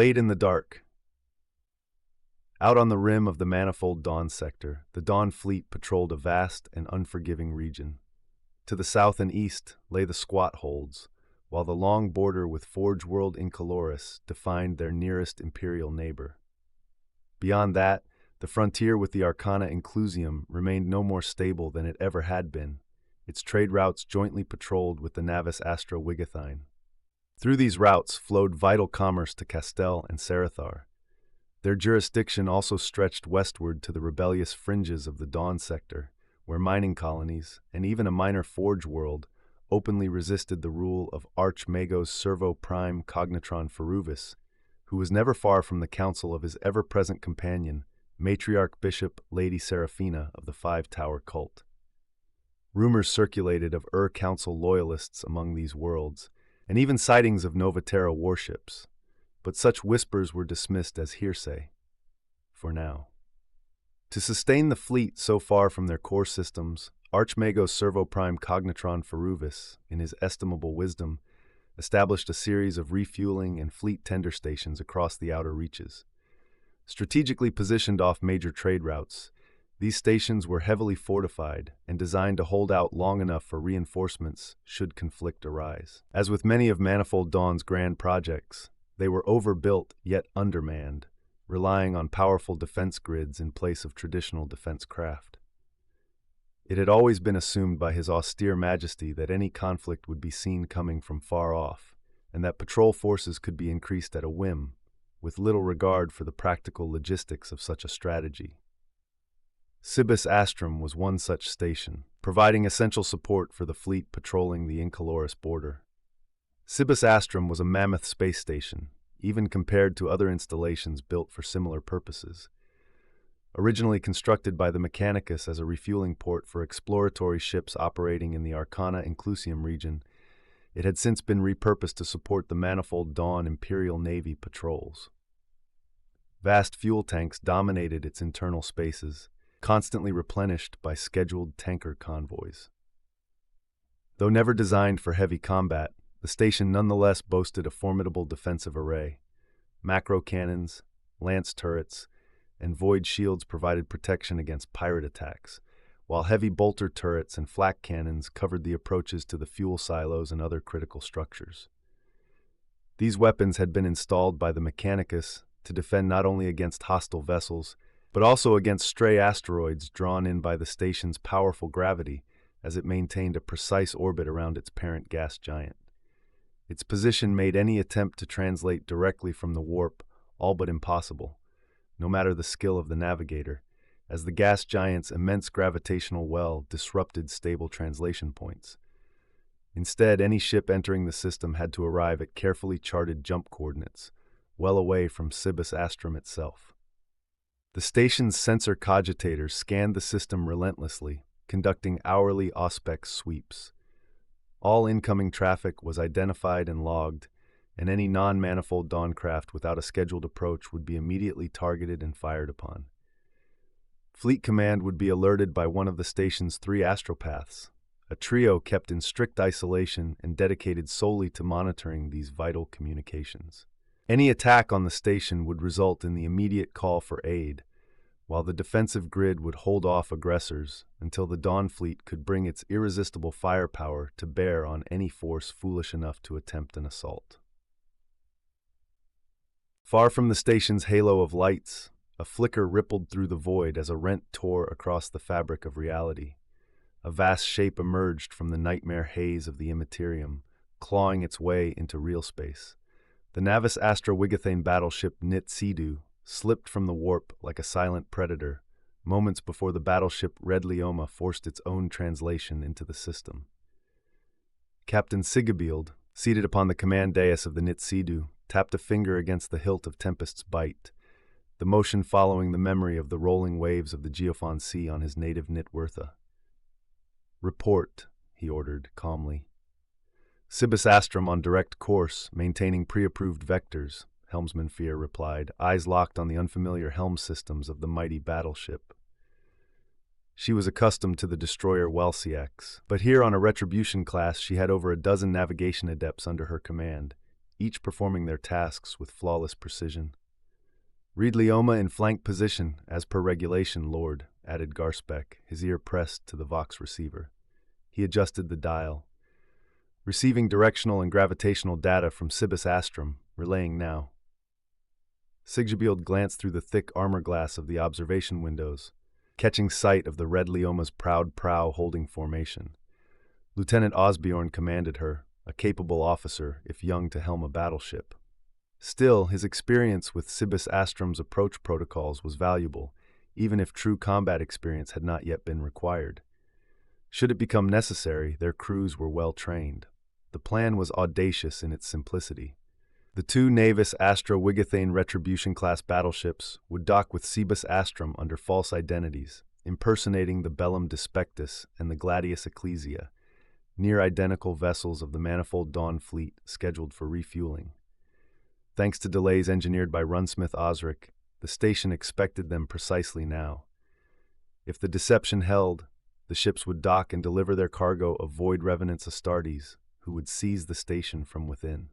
Blade in the dark. Out on the rim of the manifold Dawn sector, the Dawn fleet patrolled a vast and unforgiving region. To the south and east lay the Squat Holds, while the long border with Forge World Incoloris defined their nearest imperial neighbor. Beyond that, the frontier with the Arcana Inclusium remained no more stable than it ever had been, its trade routes jointly patrolled with the Navis Astra Wigathine. Through these routes flowed vital commerce to Castel and Sarathar. Their jurisdiction also stretched westward to the rebellious fringes of the Dawn sector, where mining colonies, and even a minor forge world, openly resisted the rule of Archmagos Servo Prime Cognitron Feruvis, who was never far from the counsel of his ever-present companion, Matriarch Bishop Lady Seraphina of the Five-Tower cult. Rumors circulated of Council loyalists among these worlds, and even sightings of Novaterra warships, but such whispers were dismissed as hearsay. For now. To sustain the fleet so far from their core systems, Archmagos Servo Prime Cognitron Feruvis, in his estimable wisdom, established a series of refueling and fleet tender stations across the outer reaches. Strategically positioned off major trade routes, these stations were heavily fortified and designed to hold out long enough for reinforcements should conflict arise. As with many of Manifold Dawn's grand projects, they were overbuilt yet undermanned, relying on powerful defense grids in place of traditional defense craft. It had always been assumed by His Austere Majesty that any conflict would be seen coming from far off, and that patrol forces could be increased at a whim, with little regard for the practical logistics of such a strategy. Cibus Astrum was one such station, providing essential support for the fleet patrolling the Incoloris border. Cibus Astrum was a mammoth space station, even compared to other installations built for similar purposes. Originally constructed by the Mechanicus as a refueling port for exploratory ships operating in the Arcana Inclusium region, it had since been repurposed to support the Manifold Dawn Imperial Navy patrols. Vast fuel tanks dominated its internal spaces, constantly replenished by scheduled tanker convoys. Though never designed for heavy combat, the station nonetheless boasted a formidable defensive array. Macro cannons, lance turrets, and void shields provided protection against pirate attacks, while heavy bolter turrets and flak cannons covered the approaches to the fuel silos and other critical structures. These weapons had been installed by the Mechanicus to defend not only against hostile vessels, but also against stray asteroids drawn in by the station's powerful gravity as it maintained a precise orbit around its parent gas giant. Its position made any attempt to translate directly from the warp all but impossible, no matter the skill of the navigator, as the gas giant's immense gravitational well disrupted stable translation points. Instead, any ship entering the system had to arrive at carefully charted jump coordinates, well away from Cibus Astrum itself. The station's sensor cogitators scanned the system relentlessly, conducting hourly auspex sweeps. All incoming traffic was identified and logged, and any non-manifold Dawn craft without a scheduled approach would be immediately targeted and fired upon. Fleet Command would be alerted by one of the station's 3 astropaths, a trio kept in strict isolation and dedicated solely to monitoring these vital communications. Any attack on the station would result in the immediate call for aid, while the defensive grid would hold off aggressors until the Dawn fleet could bring its irresistible firepower to bear on any force foolish enough to attempt an assault. Far from the station's halo of lights, a flicker rippled through the void as a rent tore across the fabric of reality. A vast shape emerged from the nightmare haze of the immaterium, clawing its way into real space. The Navis Astra Wigathane battleship Nit Sidu slipped from the warp like a silent predator, moments before the battleship Red Leoma forced its own translation into the system. Captain Sigabield, seated upon the command dais of the Nit Sidu, tapped a finger against the hilt of Tempest's bite, the motion following the memory of the rolling waves of the Geofon Sea on his native Nitwertha. "Report," he ordered calmly. "Cibus Astrum on direct course, maintaining pre-approved vectors," Helmsman Fear replied, eyes locked on the unfamiliar helm systems of the mighty battleship. She was accustomed to the destroyer Welsiax, but here on a Retribution class she had over a dozen navigation adepts under her command, each performing their tasks with flawless precision. "Read Leoma in flank position, as per regulation, Lord," added Garspec, his ear pressed to the Vox receiver. He adjusted the dial. "Receiving directional and gravitational data from Cibus Astrum, relaying now." Siggebield glanced through the thick armor glass of the observation windows, catching sight of the red Leoma's proud prow holding formation. Lieutenant Osbjorn commanded her, a capable officer, if young to helm a battleship. Still, his experience with Cibus Astrum's approach protocols was valuable, even if true combat experience had not yet been required. Should it become necessary, their crews were well trained. The plan was audacious in its simplicity. The two Navis Astra Wigathane Retribution-class battleships would dock with Cibus Astrum under false identities, impersonating the Bellum Despectus and the Gladius Ecclesia, near-identical vessels of the Manifold Dawn fleet scheduled for refueling. Thanks to delays engineered by Runsmith Osric, the station expected them precisely now. If the deception held, the ships would dock and deliver their cargo of Void Revenants Astartes, who would seize the station from within.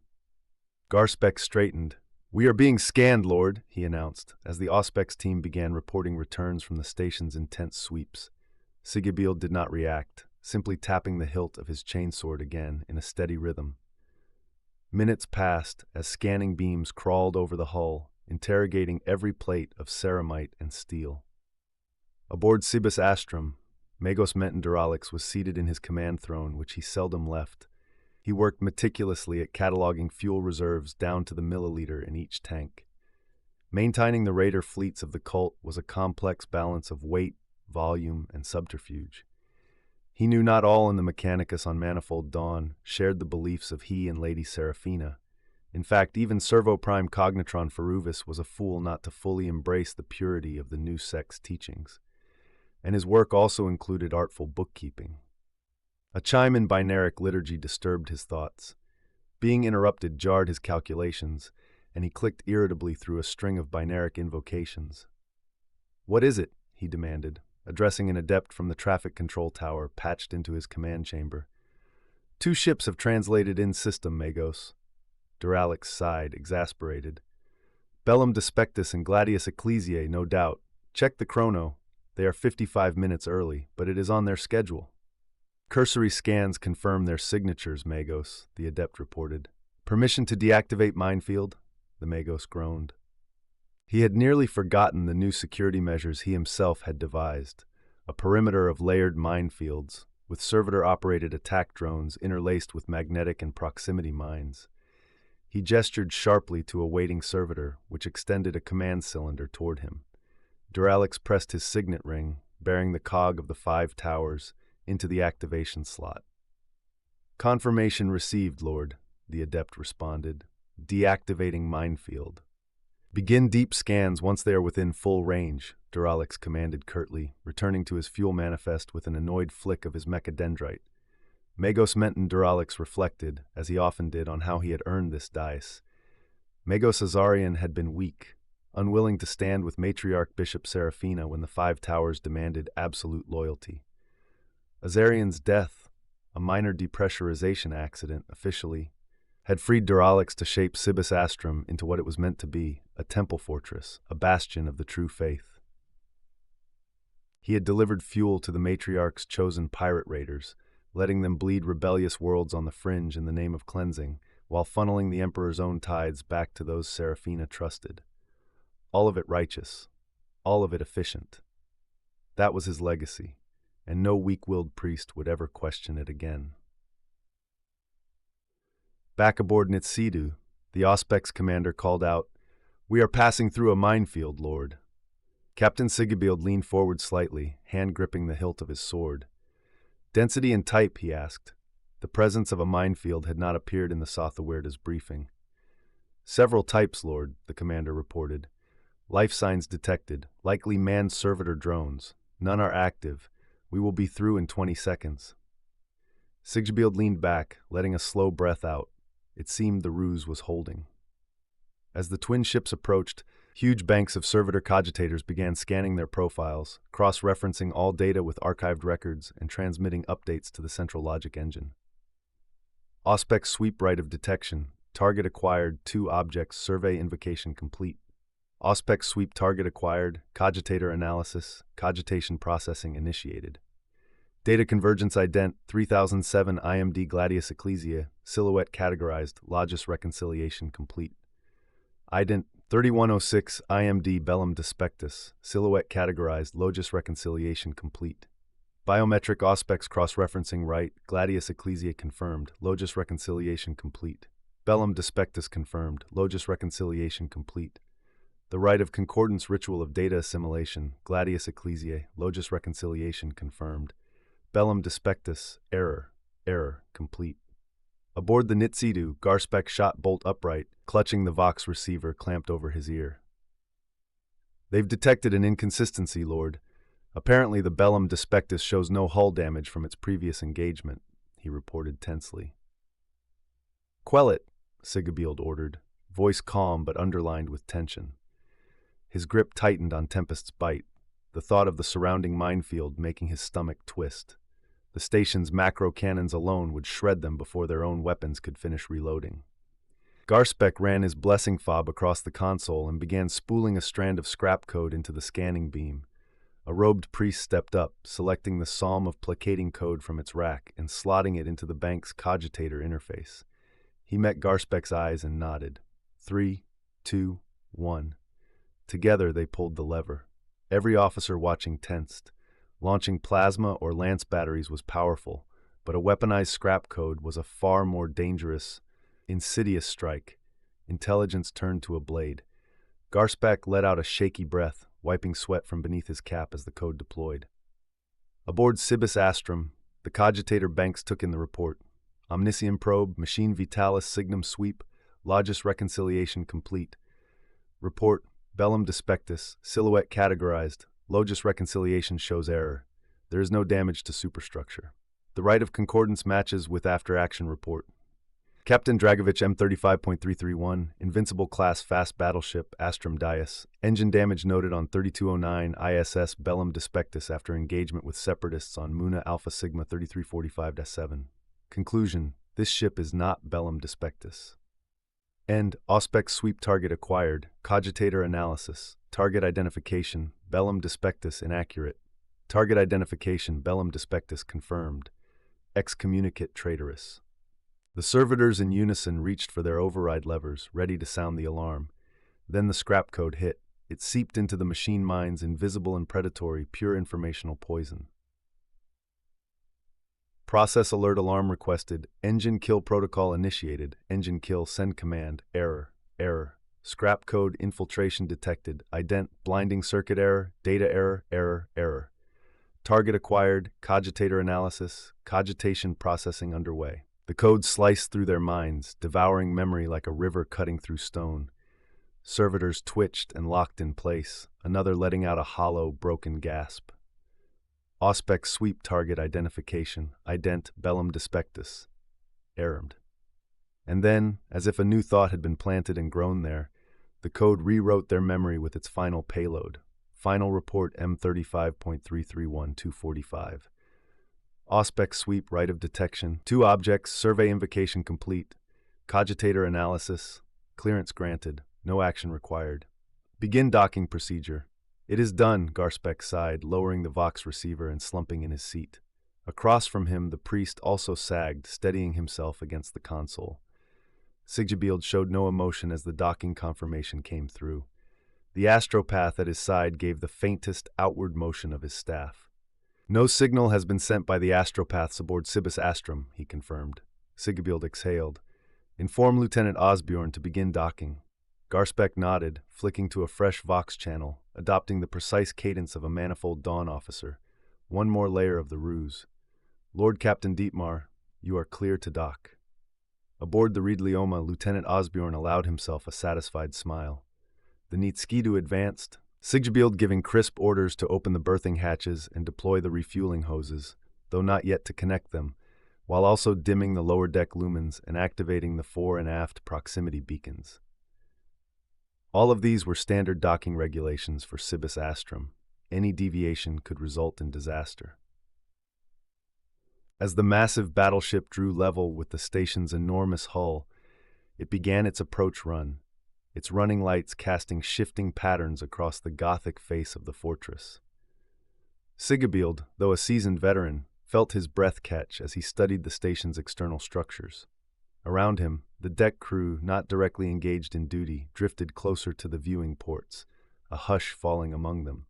Garspec straightened. "We are being scanned, Lord," he announced, as the Auspex team began reporting returns from the station's intense sweeps. Siggebield did not react, simply tapping the hilt of his chainsword again in a steady rhythm. Minutes passed as scanning beams crawled over the hull, interrogating every plate of ceramite and steel. Aboard Cibus Astrum, Magos Menton Duralix was seated in his command throne, which he seldom left. He worked meticulously at cataloging fuel reserves down to the milliliter in each tank. Maintaining the raider fleets of the cult was a complex balance of weight, volume, and subterfuge. He knew not all in the Mechanicus on Manifold Dawn shared the beliefs of he and Lady Seraphina. In fact, even Servo Prime Cognitron Feruvis was a fool not to fully embrace the purity of the new sect's teachings. And his work also included artful bookkeeping. A chime in binaric liturgy disturbed his thoughts. Being interrupted jarred his calculations, and he clicked irritably through a string of binaric invocations. "What is it?" he demanded, addressing an adept from the traffic control tower patched into his command chamber. "Two ships have translated in system, Magos." Duralix sighed, exasperated. "Bellum Despectus and Gladius Ecclesiae, no doubt. Check the chrono. They are 55 minutes early, but it is on their schedule." "Cursory scans confirm their signatures, Magos," the adept reported. "Permission to deactivate minefield?" the Magos groaned. He had nearly forgotten the new security measures he himself had devised, a perimeter of layered minefields, with servitor-operated attack drones interlaced with magnetic and proximity mines. He gestured sharply to a waiting servitor, which extended a command cylinder toward him. Duralix pressed his signet ring, bearing the cog of the 5 towers, into the activation slot. "Confirmation received, Lord," the adept responded. "Deactivating minefield." "Begin deep scans once they are within full range," Duralix commanded curtly, returning to his fuel manifest with an annoyed flick of his mechadendrite. Magos Menton Duralix reflected, as he often did, on how he had earned this dice. Magos Azarian had been weak, unwilling to stand with Matriarch Bishop Seraphina when the 5 towers demanded absolute loyalty. Azarian's death, a minor depressurization accident officially, had freed Duralix to shape Cibus Astrum into what it was meant to be, a temple fortress, a bastion of the true faith. He had delivered fuel to the Matriarch's chosen pirate raiders, letting them bleed rebellious worlds on the fringe in the name of cleansing, while funneling the Emperor's own tides back to those Seraphina trusted. All of it righteous, all of it efficient. That was his legacy, and no weak-willed priest would ever question it again. Back aboard Nitsidu, the Auspex commander called out, "We are passing through a minefield, Lord." Captain Siggebield leaned forward slightly, hand gripping the hilt of his sword. "Density and type," he asked. The presence of a minefield had not appeared in the Sothawerda's briefing. "Several types, Lord," the commander reported. "Life signs detected, likely manned servitor drones. None are active. We will be through in 20 seconds. Siggebield leaned back, letting a slow breath out. It seemed the ruse was holding. As the twin ships approached, huge banks of servitor cogitators began scanning their profiles, cross-referencing all data with archived records and transmitting updates to the central logic engine. Auspex sweep right of detection, Target acquired. 2 objects. Survey invocation complete. Auspex sweep target acquired. Cogitator analysis. Cogitation processing initiated. Data convergence ident. 3007 IMD Gladius Ecclesia. Silhouette categorized. Logis reconciliation complete. Ident 3106 IMD Bellum Despectus. Silhouette categorized. Logis reconciliation complete. Biometric Auspex cross-referencing right. Gladius Ecclesia confirmed. Logis reconciliation complete. Bellum Despectus confirmed. Logis reconciliation complete. The rite of concordance ritual of data assimilation. Gladius Ecclesiae. Logis reconciliation confirmed. Bellum Despectus. Error complete. Aboard the Nitsidu, Garspec shot bolt upright, clutching the Vox receiver clamped over his ear. They've detected an inconsistency, Lord. Apparently the Bellum Despectus shows no hull damage from its previous engagement, he reported tensely. Quell it, Sigabield ordered, voice calm but underlined with tension. His grip tightened on Tempest's bite, the thought of the surrounding minefield making his stomach twist. The station's macro cannons alone would shred them before their own weapons could finish reloading. Garspec ran his blessing fob across the console and began spooling a strand of scrap code into the scanning beam. A robed priest stepped up, selecting the psalm of placating code from its rack and slotting it into the bank's cogitator interface. He met Garspec's eyes and nodded. 3, 2, 1. Together they pulled the lever. Every officer watching tensed. Launching plasma or lance batteries was powerful, but a weaponized scrap code was a far more dangerous, insidious strike. Intelligence turned to a blade. Garspec let out a shaky breath, wiping sweat from beneath his cap as the code deployed. Aboard Cibus Astrum, the cogitator banks took in the report. Omniscium probe, machine vitalis signum sweep, logis reconciliation complete. Report, Bellum Despectus, silhouette categorized, logis reconciliation shows error. There is no damage to superstructure. The rite of concordance matches with after-action report. Captain Dragovich M35.331, Invincible Class Fast Battleship, Astrum Dias. Engine damage noted on 3209 ISS Bellum Despectus after engagement with separatists on Muna Alpha Sigma 3345-7. Conclusion, this ship is not Bellum Despectus. End, Auspex sweep target acquired, cogitator analysis, target identification, Bellum Despectus inaccurate. Target identification, Bellum Despectus confirmed. Excommunicate traitorous. The servitors in unison reached for their override levers, ready to sound the alarm. Then the scrap code hit. It seeped into the machine mind's invisible and predatory, pure informational poison. Process alert alarm requested. Engine kill protocol initiated. Engine kill send command. Error. Scrap code infiltration detected. Ident blinding circuit error. Data error. Target acquired. Cogitator analysis. Cogitation processing underway. The code sliced through their minds, devouring memory like a river cutting through stone. Servitors twitched and locked in place, another letting out a hollow, broken gasp. Auspex sweep target identification, ident Bellum Despectus. Errand. And then, as if a new thought had been planted and grown there, the code rewrote their memory with its final payload. Final report M35.331245. Auspex sweep right of detection. 2 objects, survey invocation complete. Cogitator analysis. Clearance granted. No action required. Begin docking procedure. It is done, Garspec sighed, lowering the Vox receiver and slumping in his seat. Across from him, the priest also sagged, steadying himself against the console. Sigabield showed no emotion as the docking confirmation came through. The astropath at his side gave the faintest outward motion of his staff. No signal has been sent by the astropaths aboard Cibus Astrum, he confirmed. Sigabield exhaled. Inform Lieutenant Osbjorn to begin docking. Garspec nodded, flicking to a fresh Vox channel, adopting the precise cadence of a manifold Dawn officer. One more layer of the ruse. Lord Captain Dietmar, you are clear to dock. Aboard the Riedlioma, Lieutenant Osbjorn allowed himself a satisfied smile. The Niitskidu advanced, Sigabield giving crisp orders to open the berthing hatches and deploy the refueling hoses, though not yet to connect them, while also dimming the lower deck lumens and activating the fore and aft proximity beacons. All of these were standard docking regulations for Cibus Astrum. Any deviation could result in disaster. As the massive battleship drew level with the station's enormous hull, It began its approach run, its running lights casting shifting patterns across the Gothic face of the fortress. Sigebield, though a seasoned veteran, felt his breath catch as he studied the station's external structures. Around him, the deck crew, not directly engaged in duty, drifted closer to the viewing ports, a hush falling among them.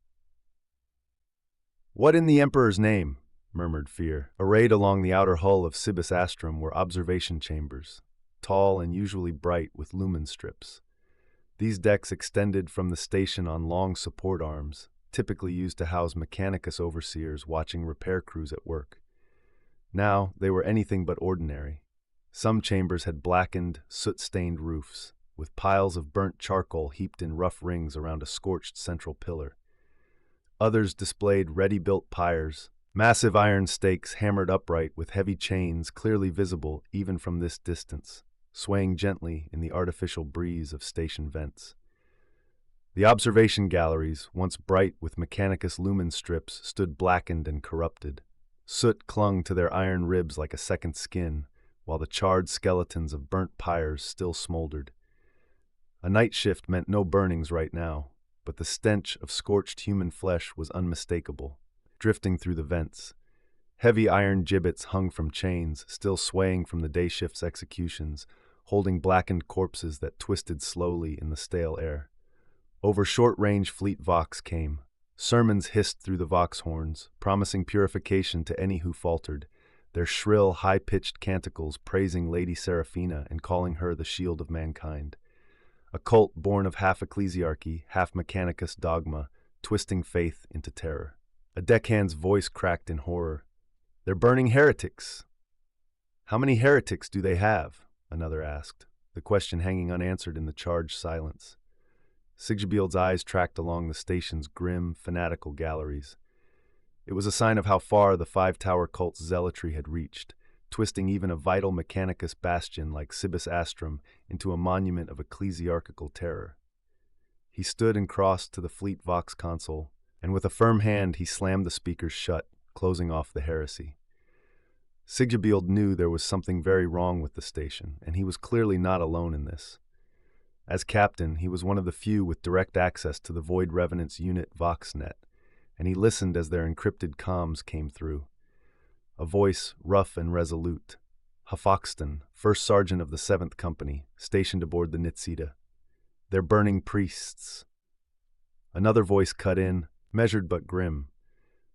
"What in the Emperor's name?" murmured Fear. Arrayed along the outer hull of Cibus Astrum were observation chambers, tall and usually bright with lumen strips. These decks extended from the station on long support arms, typically used to house Mechanicus overseers watching repair crews at work. Now, they were anything but ordinary. Some chambers had blackened, soot-stained roofs, with piles of burnt charcoal heaped in rough rings around a scorched central pillar. Others displayed ready-built pyres, massive iron stakes hammered upright with heavy chains clearly visible even from this distance, swaying gently in the artificial breeze of station vents. The observation galleries, once bright with Mechanicus lumen strips, stood blackened and corrupted. Soot clung to their iron ribs like a second skin, while the charred skeletons of burnt pyres still smoldered. A night shift meant no burnings right now, but the stench of scorched human flesh was unmistakable, drifting through the vents. Heavy iron gibbets hung from chains, still swaying from the day shift's executions, holding blackened corpses that twisted slowly in the stale air. Over short-range fleet vox came. Sermons hissed through the vox horns, promising purification to any who faltered, their shrill, high-pitched canticles praising Lady Seraphina and calling her the shield of mankind. A cult born of half ecclesiarchy, half Mechanicus dogma, twisting faith into terror. A deckhand's voice cracked in horror. "They're burning heretics!" "How many heretics do they have?" another asked, the question hanging unanswered in the charged silence. Sigebield's eyes tracked along the station's grim, fanatical galleries. It was a sign of how far the five-tower cult's zealotry had reached, twisting even a vital Mechanicus bastion like Cibus Astrum into a monument of ecclesiarchical terror. He stood and crossed to the fleet vox console, and with a firm hand he slammed the speakers shut, closing off the heresy. Sigebield knew there was something very wrong with the station, and he was clearly not alone in this. As captain, he was one of the few with direct access to the Void Revenants unit VoxNet, and he listened as their encrypted comms came through. A voice, rough and resolute. "Hafoxton, first sergeant of the 7th Company, stationed aboard the Nitsida. They're burning priests." Another voice cut in, measured but grim.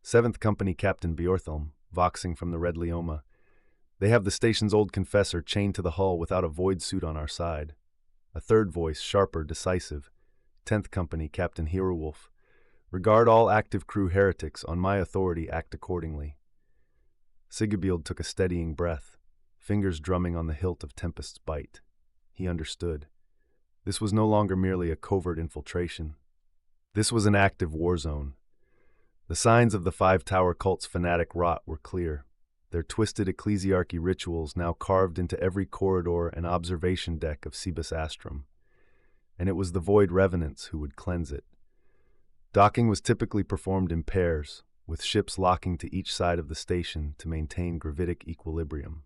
"7th Company Captain Bjorthelm, voxing from the Red Leoma. They have the station's old confessor chained to the hull without a void suit on our side." A third voice, sharper, decisive. "10th Company Captain Herewolf. Regard all active crew heretics. On my authority, act accordingly." Sigebield took a steadying breath, fingers drumming on the hilt of Tempest's bite. He understood. This was no longer merely a covert infiltration. This was an active war zone. The signs of the five-tower cult's fanatic rot were clear, their twisted ecclesiarchy rituals now carved into every corridor and observation deck of Cibus Astrum. And it was the Void Revenants who would cleanse it. Docking was typically performed in pairs, with ships locking to each side of the station to maintain gravitic equilibrium.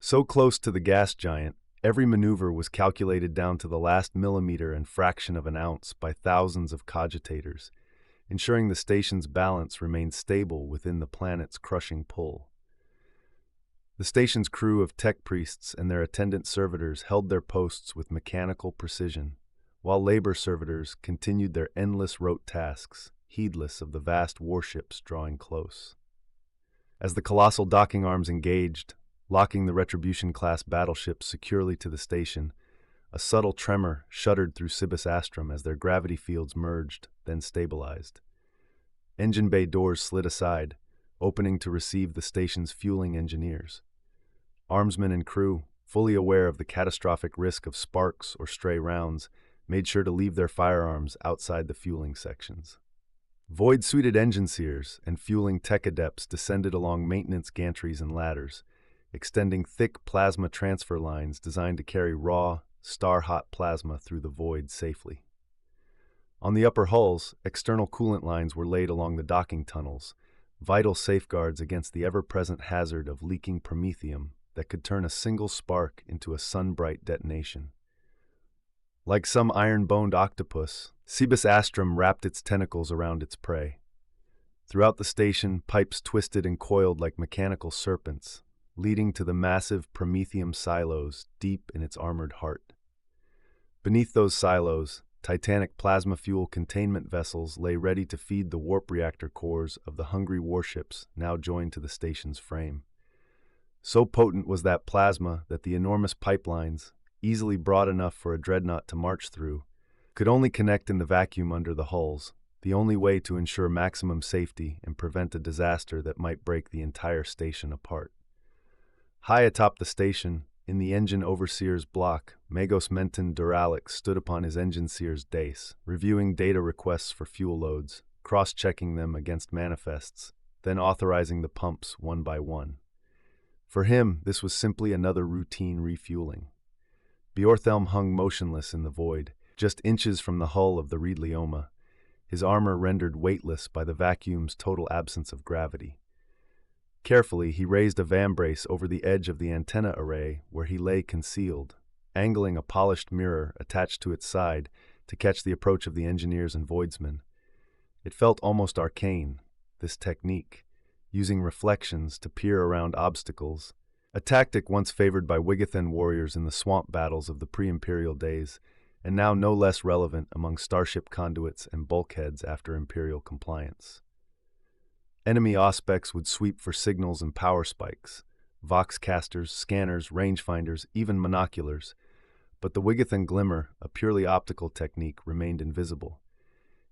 So close to the gas giant, every maneuver was calculated down to the last millimeter and fraction of an ounce by thousands of cogitators, ensuring the station's balance remained stable within the planet's crushing pull. The station's crew of tech priests and their attendant servitors held their posts with mechanical precision, while labor servitors continued their endless rote tasks, heedless of the vast warships drawing close. As the colossal docking arms engaged, locking the Retribution-class battleships securely to the station, a subtle tremor shuddered through Cibus Astrum as their gravity fields merged, then stabilized. Engine bay doors slid aside, opening to receive the station's fueling engineers. Armsmen and crew, fully aware of the catastrophic risk of sparks or stray rounds, made sure to leave their firearms outside the fueling sections. Void-suited engine seers and fueling tech adepts descended along maintenance gantries and ladders, extending thick plasma transfer lines designed to carry raw, star-hot plasma through the void safely. On the upper hulls, external coolant lines were laid along the docking tunnels, vital safeguards against the ever-present hazard of leaking promethium that could turn a single spark into a sun-bright detonation. Like some iron-boned octopus, Cebus astrum wrapped its tentacles around its prey. Throughout the station, pipes twisted and coiled like mechanical serpents, leading to the massive promethium silos deep in its armored heart. Beneath those silos, titanic plasma fuel containment vessels lay ready to feed the warp reactor cores of the hungry warships now joined to the station's frame. So potent was that plasma that the enormous pipelines, easily broad enough for a dreadnought to march through, could only connect in the vacuum under the hulls, the only way to ensure maximum safety and prevent a disaster that might break the entire station apart. High atop the station, in the engine overseer's block, Magos Menton Duralix stood upon his engine seer's dais, reviewing data requests for fuel loads, cross-checking them against manifests, then authorizing the pumps one by one. For him, this was simply another routine refueling. Bjorthelm hung motionless in the void, just inches from the hull of the Reedlioma, his armor rendered weightless by the vacuum's total absence of gravity. Carefully, he raised a vambrace over the edge of the antenna array where he lay concealed, angling a polished mirror attached to its side to catch the approach of the engineers and voidsmen. It felt almost arcane, this technique, using reflections to peer around obstacles, a tactic once favored by Wigathan warriors in the swamp battles of the pre-imperial days, and now no less relevant among starship conduits and bulkheads after imperial compliance. Enemy auspex would sweep for signals and power spikes, voxcasters, scanners, rangefinders, even monoculars, but the Wigathan glimmer, a purely optical technique, remained invisible.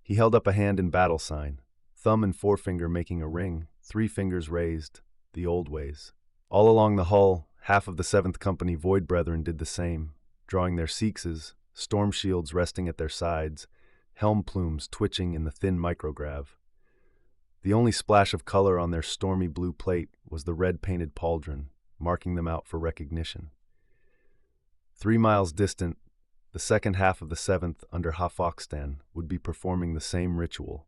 He held up a hand in battle sign, thumb and forefinger making a ring, 3 fingers raised, the old ways. All along the hull, half of the 7th Company Void Brethren did the same, drawing their seekses, storm shields resting at their sides, helm plumes twitching in the thin micrograv. The only splash of color on their stormy blue plate was the red-painted pauldron, marking them out for recognition. 3 miles distant, the second half of the 7th under Hafokstan would be performing the same ritual,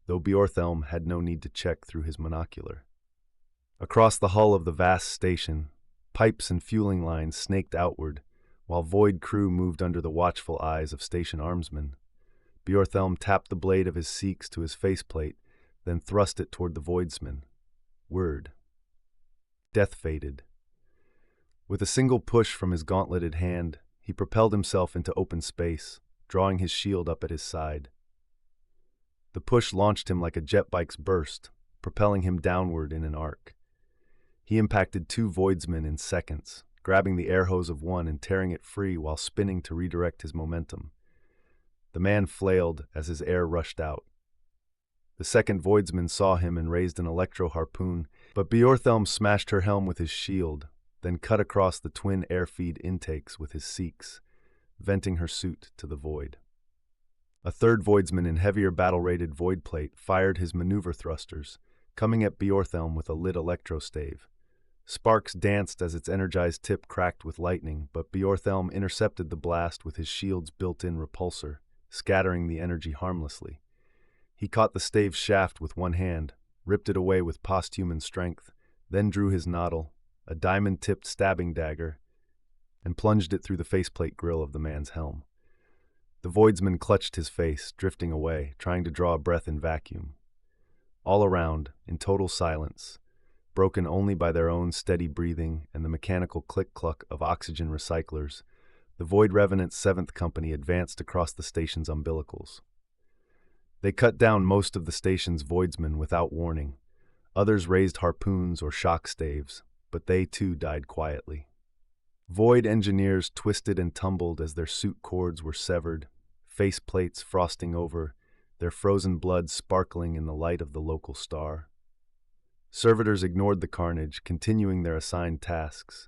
though Bjorthelm had no need to check through his monocular. Across the hull of the vast station, pipes and fueling lines snaked outward, while Void crew moved under the watchful eyes of station armsmen. Bjorthelm tapped the blade of his seeks to his faceplate, then thrust it toward the Voidsman. Word. Death faded. With a single push from his gauntleted hand, he propelled himself into open space, drawing his shield up at his side. The push launched him like a jet bike's burst, propelling him downward in an arc. He impacted 2 Voidsmen in seconds, grabbing the air hose of one and tearing it free while spinning to redirect his momentum. The man flailed as his air rushed out. The second Voidsman saw him and raised an electro-harpoon, but Bjorthelm smashed her helm with his shield, then cut across the twin air-feed intakes with his seeks, venting her suit to the void. A third Voidsman in heavier battle-rated void plate fired his maneuver thrusters, coming at Bjorthelm with a lit electro-stave. Sparks danced as its energized tip cracked with lightning, but Bjorthelm intercepted the blast with his shield's built-in repulsor, scattering the energy harmlessly. He caught the stave's shaft with one hand, ripped it away with post-human strength, then drew his noddle, a diamond-tipped stabbing dagger, and plunged it through the faceplate grill of the man's helm. The Voidsman clutched his face, drifting away, trying to draw a breath in vacuum. All around, in total silence, broken only by their own steady breathing and the mechanical click-cluck of oxygen recyclers, the Void Revenants 7th Company advanced across the station's umbilicals. They cut down most of the station's Voidsmen without warning. Others raised harpoons or shock staves, but they too died quietly. Void engineers twisted and tumbled as their suit cords were severed, face plates frosting over, their frozen blood sparkling in the light of the local star. Servitors ignored the carnage, continuing their assigned tasks.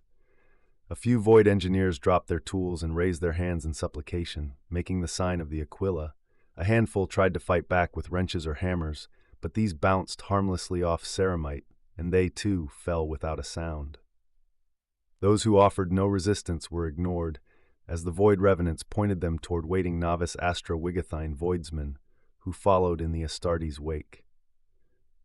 A few Void engineers dropped their tools and raised their hands in supplication, making the sign of the Aquila. A handful tried to fight back with wrenches or hammers, but these bounced harmlessly off ceramite, and they too fell without a sound. Those who offered no resistance were ignored, as the Void Revenants pointed them toward waiting novice Astro-Wigathine Voidsmen, who followed in the Astartes' wake.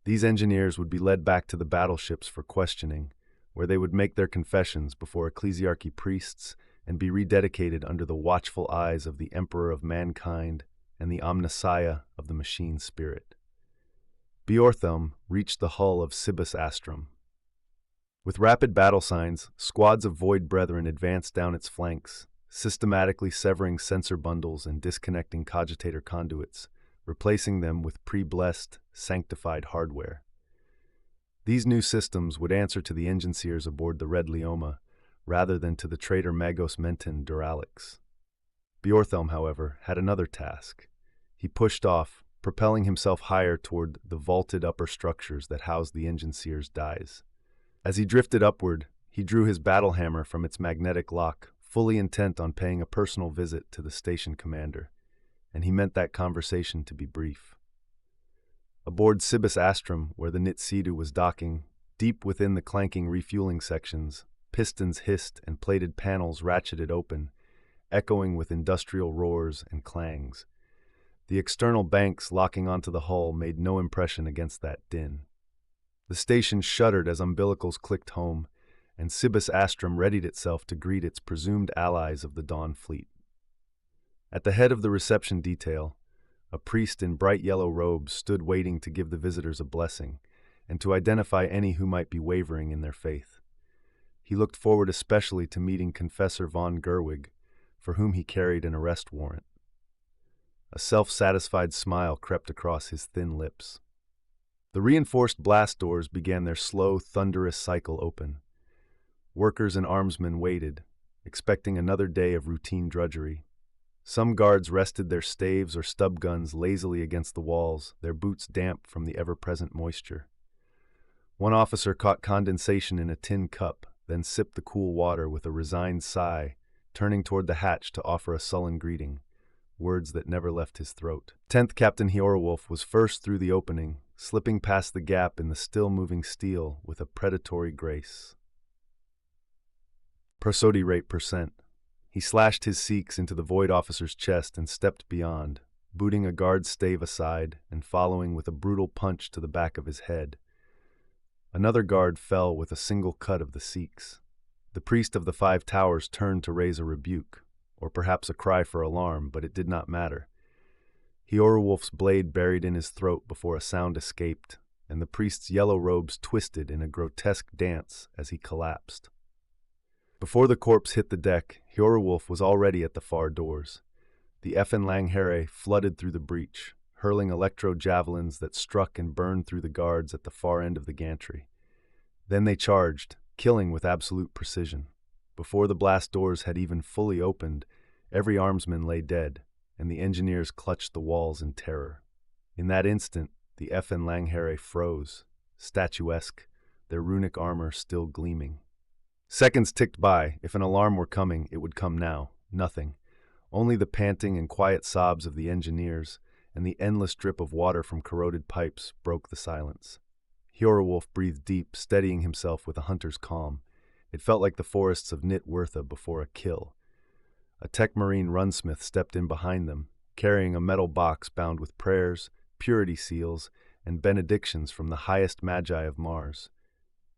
These engineers would be led back to the battleships for questioning, where they would make their confessions before ecclesiarchy priests and be rededicated under the watchful eyes of the Emperor of Mankind and the Omnissiah of the Machine Spirit. Beorhthelm reached the hull of Cibus Astrum. With rapid battle signs, squads of Void Brethren advanced down its flanks, systematically severing sensor bundles and disconnecting cogitator conduits, replacing them with pre-blessed, sanctified hardware. These new systems would answer to the engine seers aboard the Red Leoma, rather than to the traitor Magos Menton Duralix. Beorhthelm, however, had another task. He pushed off, propelling himself higher toward the vaulted upper structures that housed the engine seers' dies. As he drifted upward, he drew his battle hammer from its magnetic lock, fully intent on paying a personal visit to the station commander, and he meant that conversation to be brief. Aboard Cibus Astrum, where the Nitsidu was docking, deep within the clanking refueling sections, pistons hissed and plated panels ratcheted open, echoing with industrial roars and clangs. The external banks locking onto the hull made no impression against that din. The station shuddered as umbilicals clicked home, and Cibus Astrum readied itself to greet its presumed allies of the Dawn Fleet. At the head of the reception detail, a priest in bright yellow robes stood waiting to give the visitors a blessing, and to identify any who might be wavering in their faith. He looked forward especially to meeting Confessor von Gerwig, for whom he carried an arrest warrant. A self-satisfied smile crept across his thin lips. The reinforced blast doors began their slow, thunderous cycle open. Workers and armsmen waited, expecting another day of routine drudgery. Some guards rested their staves or stub guns lazily against the walls, their boots damp from the ever-present moisture. One officer caught condensation in a tin cup, then sipped the cool water with a resigned sigh, turning toward the hatch to offer a sullen greeting, words that never left his throat. 10th Captain Hjorwolf was first through the opening, slipping past the gap in the still-moving steel with a predatory grace. Prosody rate %. He slashed his seeks into the Void officer's chest and stepped beyond, booting a guard's stave aside and following with a brutal punch to the back of his head. Another guard fell with a single cut of the seeks. The priest of the 5 towers turned to raise a rebuke, or perhaps a cry for alarm, but it did not matter. Hjorwolf's blade buried in his throat before a sound escaped, and the priest's yellow robes twisted in a grotesque dance as he collapsed. Before the corpse hit the deck, Hjorwolf was already at the far doors. The Langhere flooded through the breach, hurling electro-javelins that struck and burned through the guards at the far end of the gantry. Then they charged, killing with absolute precision. Before the blast doors had even fully opened, every armsman lay dead, and the engineers clutched the walls in terror. In that instant, the Langhere froze, statuesque, their runic armor still gleaming. Seconds ticked by. If an alarm were coming, it would come now. Nothing. Only the panting and quiet sobs of the engineers and the endless drip of water from corroded pipes broke the silence. Hjorwolf breathed deep, steadying himself with a hunter's calm. It felt like the forests of Nitwertha before a kill. A Tech Marine runsmith stepped in behind them, carrying a metal box bound with prayers, purity seals, and benedictions from the highest magi of Mars.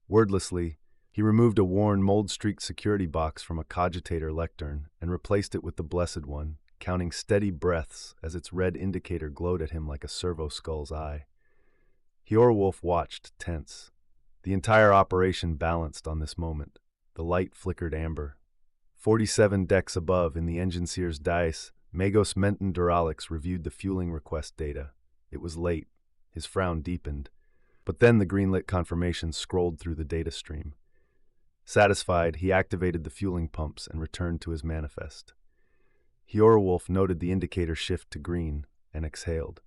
Wordlessly, he removed a worn, mold-streaked security box from a cogitator lectern and replaced it with the Blessed One, counting steady breaths as its red indicator glowed at him like a servo-skull's eye. Hjorwolf watched, tense. The entire operation balanced on this moment. The light flickered amber. 47 decks above, in the engine seer's dice, Magos Menton Duralix reviewed the fueling request data. It was late. His frown deepened. But then the green-lit confirmation scrolled through the data stream. Satisfied, he activated the fueling pumps and returned to his manifest. Hjorwolf noted the indicator shift to green and exhaled.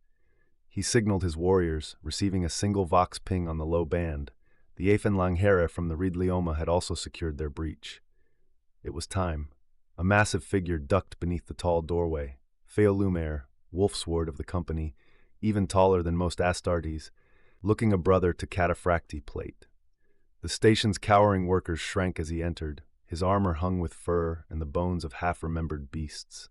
He signaled his warriors, receiving a single Vox ping on the low band. The Langhere from the Red Leoma had also secured their breach. It was time. A massive figure ducked beneath the tall doorway. Feolumer, wolfsword of the company, even taller than most Astartes, looking a brother to Cataphracti plate. The station's cowering workers shrank as he entered, his armor hung with fur and the bones of half-remembered beasts.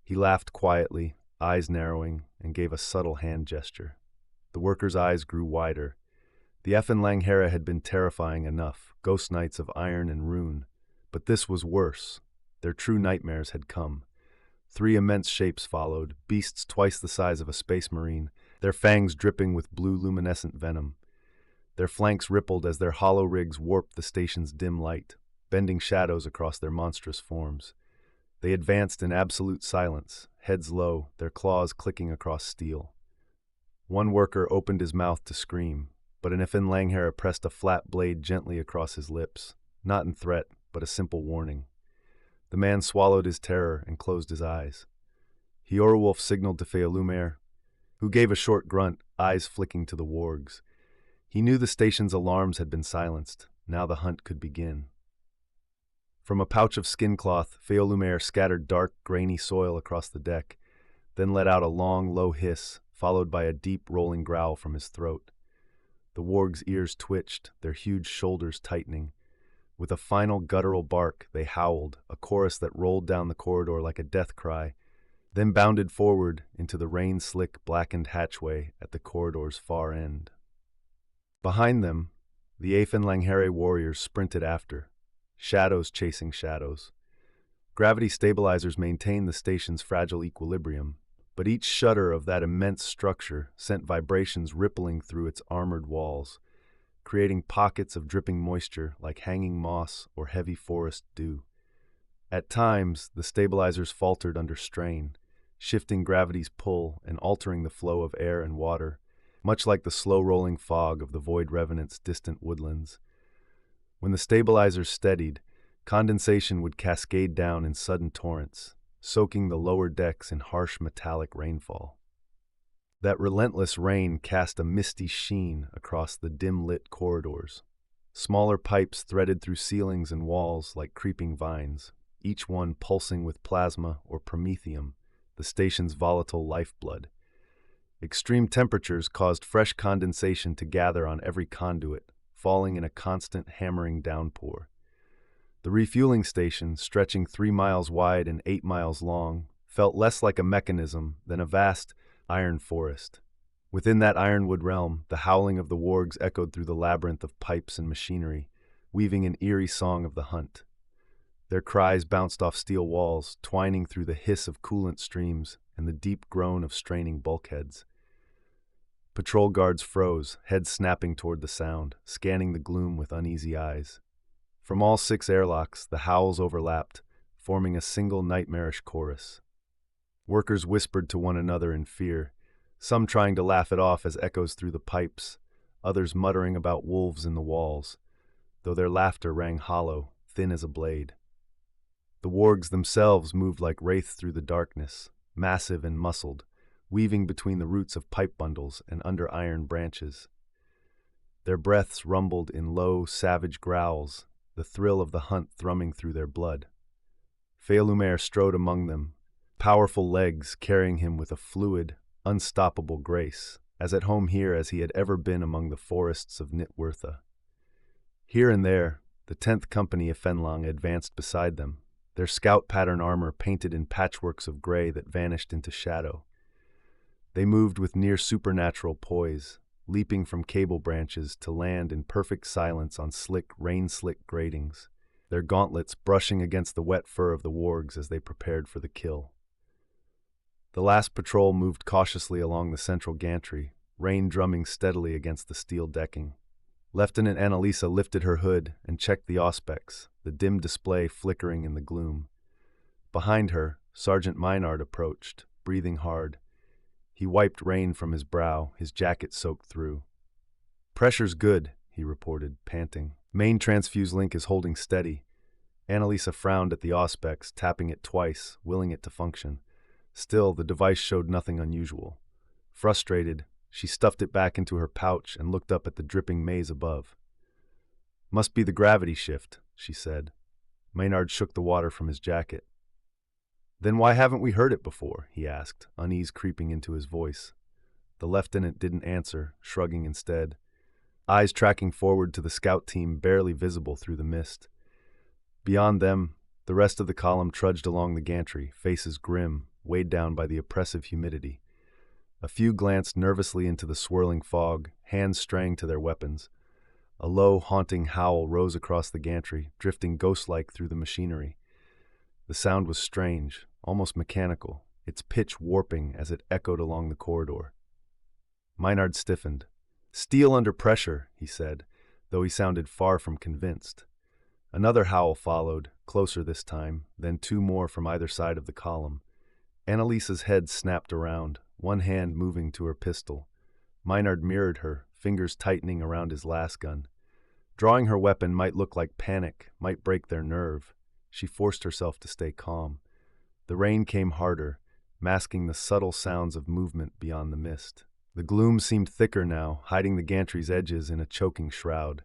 He laughed quietly, eyes narrowing, and gave a subtle hand gesture. The workers' eyes grew wider. The Langherre had been terrifying enough, ghost knights of iron and rune, but this was worse. Their true nightmares had come. 3 immense shapes followed, beasts twice the size of a space marine, their fangs dripping with blue luminescent venom. Their flanks rippled as their hollow rigs warped the station's dim light, bending shadows across their monstrous forms. They advanced in absolute silence, heads low, their claws clicking across steel. One worker opened his mouth to scream, but an Langherre pressed a flat blade gently across his lips, not in threat, but a simple warning. The man swallowed his terror and closed his eyes. Hjorwulf signaled to Feolumer, who gave a short grunt, eyes flicking to the wargs. He knew the station's alarms had been silenced. Now the hunt could begin. From a pouch of skin cloth, Feolumer scattered dark, grainy soil across the deck, then let out a long, low hiss, followed by a deep, rolling growl from his throat. The warg's ears twitched, their huge shoulders tightening. With a final guttural bark, they howled, a chorus that rolled down the corridor like a death cry, then bounded forward into the rain-slick, blackened hatchway at the corridor's far end. Behind them, the Langherre warriors sprinted after, shadows chasing shadows. Gravity stabilizers maintained the station's fragile equilibrium, but each shudder of that immense structure sent vibrations rippling through its armored walls, creating pockets of dripping moisture like hanging moss or heavy forest dew. At times, the stabilizers faltered under strain, shifting gravity's pull and altering the flow of air and water, much like the slow-rolling fog of the Void Revenants' distant woodlands. When the stabilizers steadied, condensation would cascade down in sudden torrents, soaking the lower decks in harsh metallic rainfall. That relentless rain cast a misty sheen across the dim-lit corridors. Smaller pipes threaded through ceilings and walls like creeping vines, each one pulsing with plasma or promethium, the station's volatile lifeblood. Extreme temperatures caused fresh condensation to gather on every conduit, falling in a constant hammering downpour. The refueling station, stretching 3 miles wide and 8 miles long, felt less like a mechanism than a vast iron forest. Within that ironwood realm, the howling of the wargs echoed through the labyrinth of pipes and machinery, weaving an eerie song of the hunt. Their cries bounced off steel walls, twining through the hiss of coolant streams and the deep groan of straining bulkheads. Patrol guards froze, heads snapping toward the sound, scanning the gloom with uneasy eyes. From all 6 airlocks, the howls overlapped, forming a single nightmarish chorus. Workers whispered to one another in fear, some trying to laugh it off as echoes through the pipes, others muttering about wolves in the walls, though their laughter rang hollow, thin as a blade. The wargs themselves moved like wraiths through the darkness, massive and muscled, weaving between the roots of pipe bundles and under iron branches. Their breaths rumbled in low, savage growls, the thrill of the hunt thrumming through their blood. Feolumer strode among them, powerful legs carrying him with a fluid, unstoppable grace, as at home here as he had ever been among the forests of Nitwertha. Here and there, the 10th Company of Fenlang advanced beside them, their scout pattern armor painted in patchworks of gray that vanished into shadow. They moved with near supernatural poise, leaping from cable branches to land in perfect silence on slick, rain-slick gratings, their gauntlets brushing against the wet fur of the wargs as they prepared for the kill. The last patrol moved cautiously along the central gantry, rain drumming steadily against the steel decking. Lieutenant Annalisa lifted her hood and checked the auspex, the dim display flickering in the gloom. Behind her, Sergeant Maynard approached, breathing hard. He wiped rain from his brow, his jacket soaked through. "Pressure's good," he reported, panting. "Main transfuse link is holding steady." Annalisa frowned at the auspex, tapping it twice, willing it to function. Still, the device showed nothing unusual. Frustrated, she stuffed it back into her pouch and looked up at the dripping maze above. "Must be the gravity shift," she said. Maynard shook the water from his jacket. "Then why haven't we heard it before?" he asked, unease creeping into his voice. The lieutenant didn't answer, shrugging instead, eyes tracking forward to the scout team barely visible through the mist. Beyond them, the rest of the column trudged along the gantry, faces grim, weighed down by the oppressive humidity. A few glanced nervously into the swirling fog, hands straying to their weapons. A low, haunting howl rose across the gantry, drifting ghost-like through the machinery. The sound was strange, almost mechanical, its pitch warping as it echoed along the corridor. Maynard stiffened. "Steel under pressure," he said, though he sounded far from convinced. Another howl followed, closer this time, then two more from either side of the column. Annalisa's head snapped around, one hand moving to her pistol. Maynard mirrored her, fingers tightening around his lasgun. Drawing her weapon might look like panic, might break their nerve. She forced herself to stay calm. The rain came harder, masking the subtle sounds of movement beyond the mist. The gloom seemed thicker now, hiding the gantry's edges in a choking shroud.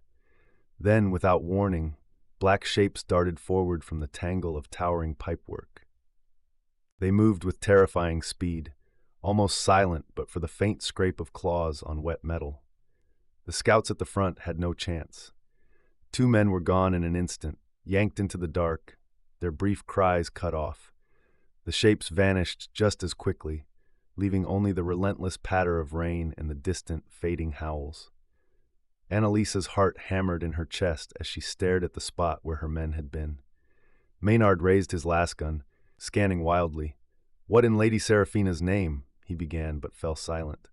Then, without warning, black shapes darted forward from the tangle of towering pipework. They moved with terrifying speed, almost silent but for the faint scrape of claws on wet metal. The scouts at the front had no chance. Two men were gone in an instant, yanked into the dark, their brief cries cut off. The shapes vanished just as quickly, leaving only the relentless patter of rain and the distant, fading howls. Annalisa's heart hammered in her chest as she stared at the spot where her men had been. Maynard raised his lasgun, scanning wildly. "What in Lady Seraphina's name?" he began, but fell silent.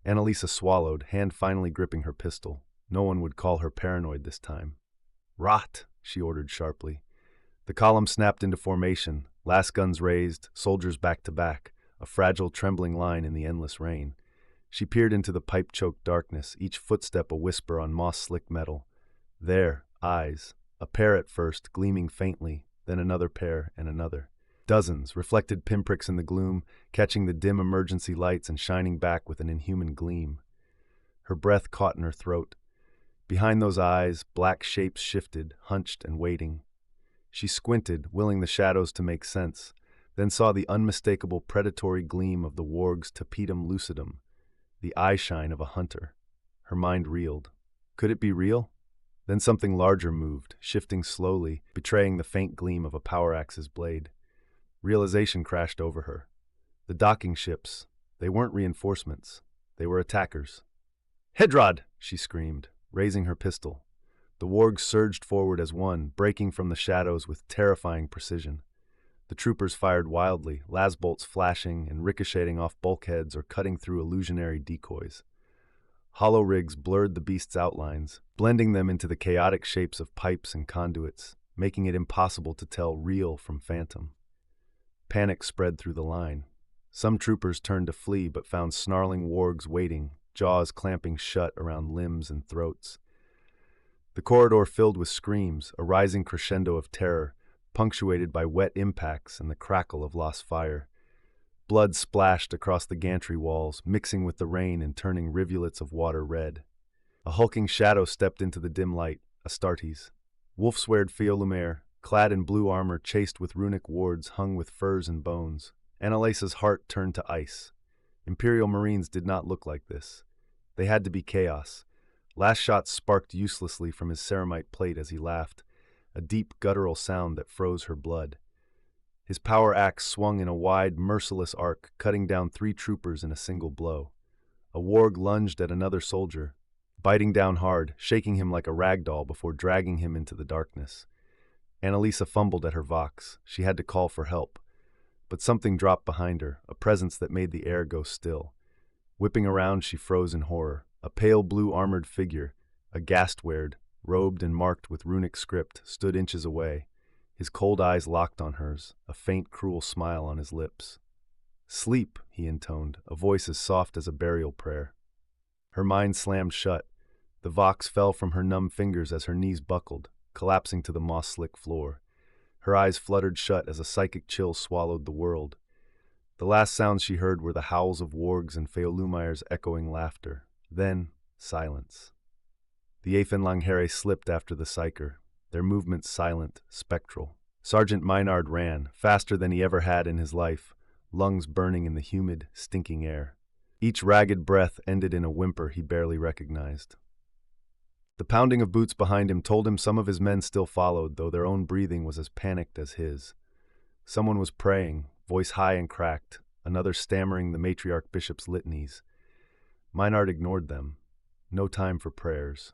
Annalisa swallowed, hand finally gripping her pistol. No one would call her paranoid this time. "Rot!" she ordered sharply. The column snapped into formation, lasguns raised, soldiers back to back, a fragile, trembling line in the endless rain. She peered into the pipe-choked darkness, each footstep a whisper on moss-slick metal. There, eyes, a pair at first, gleaming faintly, then another pair and another. Dozens, reflected pinpricks in the gloom, catching the dim emergency lights and shining back with an inhuman gleam. Her breath caught in her throat. Behind those eyes, black shapes shifted, hunched and waiting. She squinted, willing the shadows to make sense, then saw the unmistakable predatory gleam of the warg's tapetum lucidum, the eye-shine of a hunter. Her mind reeled. Could it be real? Then something larger moved, shifting slowly, betraying the faint gleam of a power axe's blade. Realization crashed over her. The docking ships, they weren't reinforcements. They were attackers. "Hedrad!" she screamed, raising her pistol. The wargs surged forward as one, breaking from the shadows with terrifying precision. The troopers fired wildly, lasbolts flashing and ricocheting off bulkheads or cutting through illusionary decoys. Hollow rigs blurred the beasts' outlines, blending them into the chaotic shapes of pipes and conduits, making it impossible to tell real from phantom. Panic spread through the line. Some troopers turned to flee but found snarling wargs waiting, jaws clamping shut around limbs and throats. The corridor filled with screams, a rising crescendo of terror, punctuated by wet impacts and the crackle of lost fire. Blood splashed across the gantry walls, mixing with the rain and turning rivulets of water red. A hulking shadow stepped into the dim light, Astartes. Wolf-sweared Fiolumer, clad in blue armor chased with runic wards hung with furs and bones. Annalisa's heart turned to ice. Imperial Marines did not look like this. They had to be chaos. Last shots sparked uselessly from his ceramite plate as he laughed, a deep guttural sound that froze her blood. His power axe swung in a wide, merciless arc, cutting down 3 troopers in a single blow. A warg lunged at another soldier, biting down hard, shaking him like a rag doll before dragging him into the darkness. Annalisa fumbled at her vox. She had to call for help. But something dropped behind her, a presence that made the air go still. Whipping around, she froze in horror. A pale blue armored figure, a ghastward, robed and marked with runic script, stood inches away. His cold eyes locked on hers, a faint, cruel smile on his lips. "Sleep," he intoned, a voice as soft as a burial prayer. Her mind slammed shut. The vox fell from her numb fingers as her knees buckled, collapsing to the moss-slick floor. Her eyes fluttered shut as a psychic chill swallowed the world. The last sounds she heard were the howls of wargs and Feolumire's echoing laughter. Then, silence. The Aefenlanghere slipped after the psyker, their movements silent, spectral. Sergeant Maynard ran, faster than he ever had in his life, lungs burning in the humid, stinking air. Each ragged breath ended in a whimper he barely recognized. The pounding of boots behind him told him some of his men still followed, though their own breathing was as panicked as his. Someone was praying, voice high and cracked, another stammering the matriarch bishop's litanies. Maynard ignored them. No time for prayers.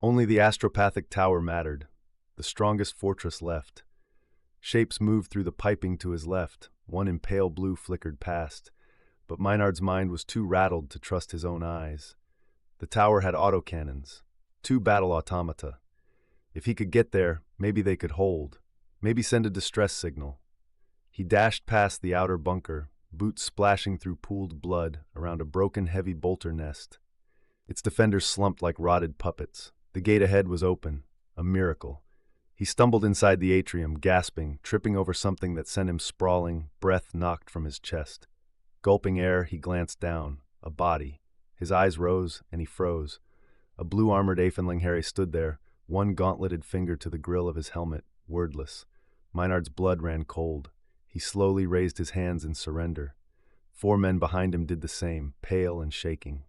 Only the astropathic tower mattered, the strongest fortress left. Shapes moved through the piping to his left, one in pale blue flickered past, but Maynard's mind was too rattled to trust his own eyes. The tower had autocannons, 2 battle automata. If he could get there, maybe they could hold, maybe send a distress signal. He dashed past the outer bunker, boots splashing through pooled blood around a broken heavy bolter nest. Its defenders slumped like rotted puppets. The gate ahead was open, a miracle. He stumbled inside the atrium, gasping, tripping over something that sent him sprawling, breath knocked from his chest. Gulping air, he glanced down, a body. His eyes rose, and he froze. A blue-armored Aefenling stood there, one gauntleted finger to the grill of his helmet, wordless. Maynard's blood ran cold. He slowly raised his hands in surrender. 4 men behind him did the same, pale and shaking.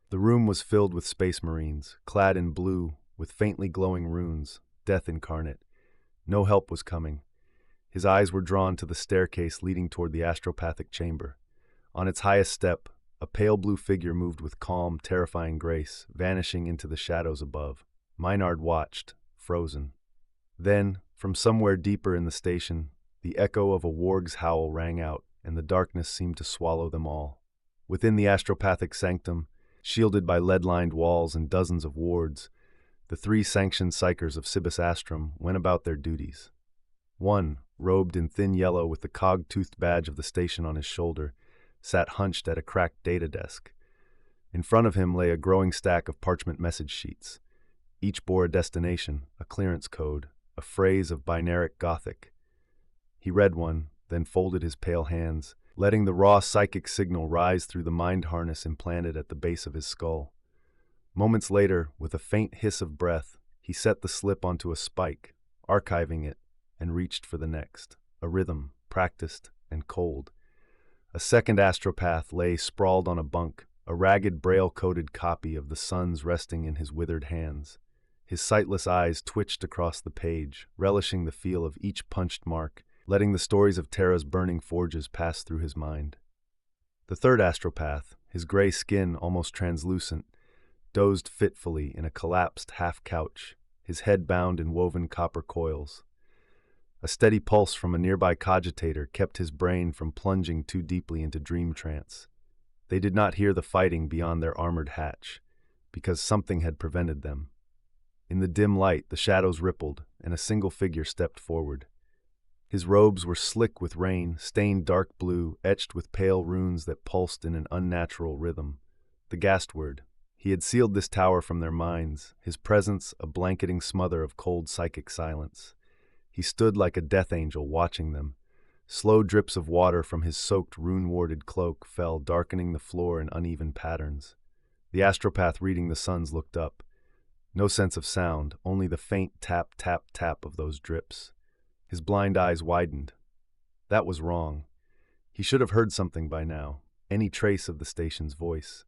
The room was filled with space marines, clad in blue, with faintly glowing runes, death incarnate. No help was coming. His eyes were drawn to the staircase leading toward the astropathic chamber. On its highest step, a pale blue figure moved with calm, terrifying grace, vanishing into the shadows above. Maynard watched, frozen. Then, from somewhere deeper in the station, the echo of a warg's howl rang out, and the darkness seemed to swallow them all. Within the astropathic sanctum, shielded by lead-lined walls and dozens of wards, the 3 sanctioned psychers of Cibus Astrum went about their duties. One, robed in thin yellow with the cog-toothed badge of the station on his shoulder, sat hunched at a cracked data desk. In front of him lay a growing stack of parchment message sheets. Each bore a destination, a clearance code, a phrase of binaric Gothic. He read one, then folded his pale hands, letting the raw psychic signal rise through the mind harness implanted at the base of his skull. Moments later, with a faint hiss of breath, he set the slip onto a spike, archiving it, and reached for the next, a rhythm, practiced and cold. A second astropath lay sprawled on a bunk, a ragged braille-coded copy of the suns resting in his withered hands. His sightless eyes twitched across the page, relishing the feel of each punched mark, letting the stories of Terra's burning forges pass through his mind. The third astropath, his gray skin almost translucent, dozed fitfully in a collapsed half-couch, his head bound in woven copper coils. A steady pulse from a nearby cogitator kept his brain from plunging too deeply into dream trance. They did not hear the fighting beyond their armored hatch, because something had prevented them. In the dim light, the shadows rippled, and a single figure stepped forward. His robes were slick with rain, stained dark blue, etched with pale runes that pulsed in an unnatural rhythm. The Gastword. He had sealed this tower from their minds, his presence a blanketing smother of cold psychic silence. He stood like a death angel watching them. Slow drips of water from his soaked, rune-warded cloak fell, darkening the floor in uneven patterns. The astropath reading the suns looked up. No sense of sound, only the faint tap, tap, tap of those drips. His blind eyes widened. That was wrong. He should have heard something by now, any trace of the station's voice.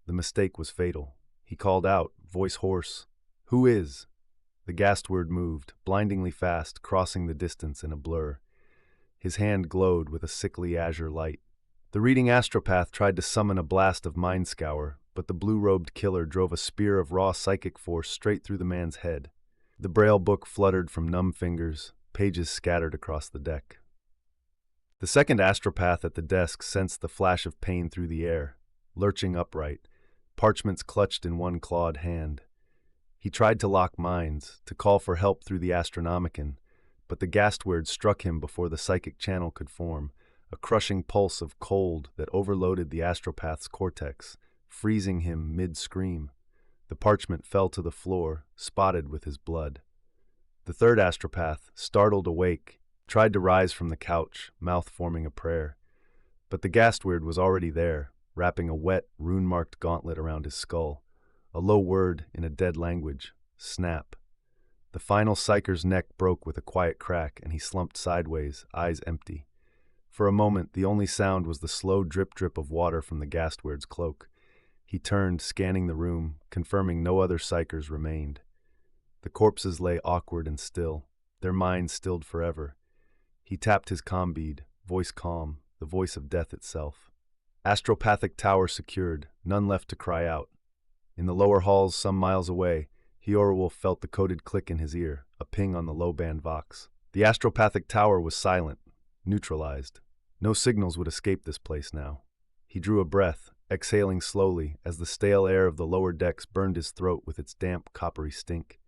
The mistake was fatal. He called out, voice hoarse, "Who is?" The Gastword moved, blindingly fast, crossing the distance in a blur. His hand glowed with a sickly azure light. The reading astropath tried to summon a blast of mind scour, but the blue-robed killer drove a spear of raw psychic force straight through the man's head. The braille book fluttered from numb fingers, pages scattered across the deck. The second astropath at the desk sensed the flash of pain through the air, lurching upright, parchments clutched in one clawed hand. He tried to lock minds, to call for help through the Astronomicon, but the Gastword struck him before the psychic channel could form, a crushing pulse of cold that overloaded the astropath's cortex, freezing him mid-scream. The parchment fell to the floor, spotted with his blood. The third astropath, startled awake, tried to rise from the couch, mouth forming a prayer. But the Gastword was already there, wrapping a wet, rune-marked gauntlet around his skull. A low word in a dead language, snap. The final psyker's neck broke with a quiet crack, and he slumped sideways, eyes empty. For a moment, the only sound was the slow drip-drip of water from the Gastword's cloak. He turned, scanning the room, confirming no other psykers remained. The corpses lay awkward and still, their minds stilled forever. He tapped his comm bead, voice calm, the voice of death itself. Astropathic tower secured, none left to cry out. In the lower halls some miles away, Hyorwolf felt the coded click in his ear, a ping on the low-band vox. The astropathic tower was silent, neutralized. No signals would escape this place now. He drew a breath, exhaling slowly as the stale air of the lower decks burned his throat with its damp, coppery stink.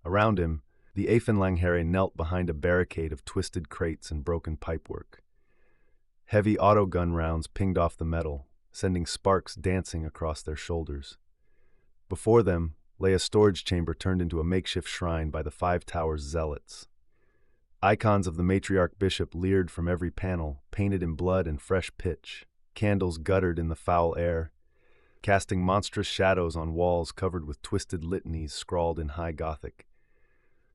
Around him, the Aefenlanghere knelt behind a barricade of twisted crates and broken pipework. Heavy autogun rounds pinged off the metal, sending sparks dancing across their shoulders. Before them lay a storage chamber turned into a makeshift shrine by the Five Towers zealots. Icons of the matriarch bishop leered from every panel, painted in blood and fresh pitch. Candles guttered in the foul air, casting monstrous shadows on walls covered with twisted litanies scrawled in high Gothic.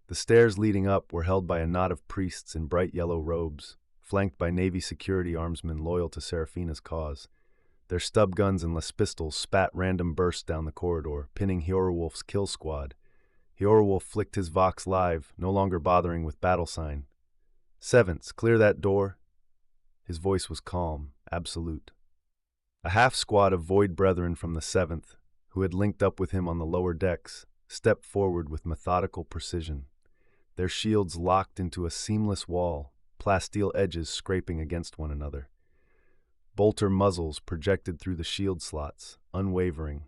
The stairs leading up were held by a knot of priests in bright yellow robes, flanked by Navy security armsmen loyal to Seraphina's cause. Their stub guns and les pistols spat random bursts down the corridor, pinning Hyorwolf's kill squad. Hyorwolf flicked his vox live, no longer bothering with battle sign. "Sevenths, clear that door." His voice was calm, absolute. A half-squad of Void Brethren from the 7th, who had linked up with him on the lower decks, stepped forward with methodical precision. Their shields locked into a seamless wall, plasteel edges scraping against one another. Bolter muzzles projected through the shield slots, unwavering.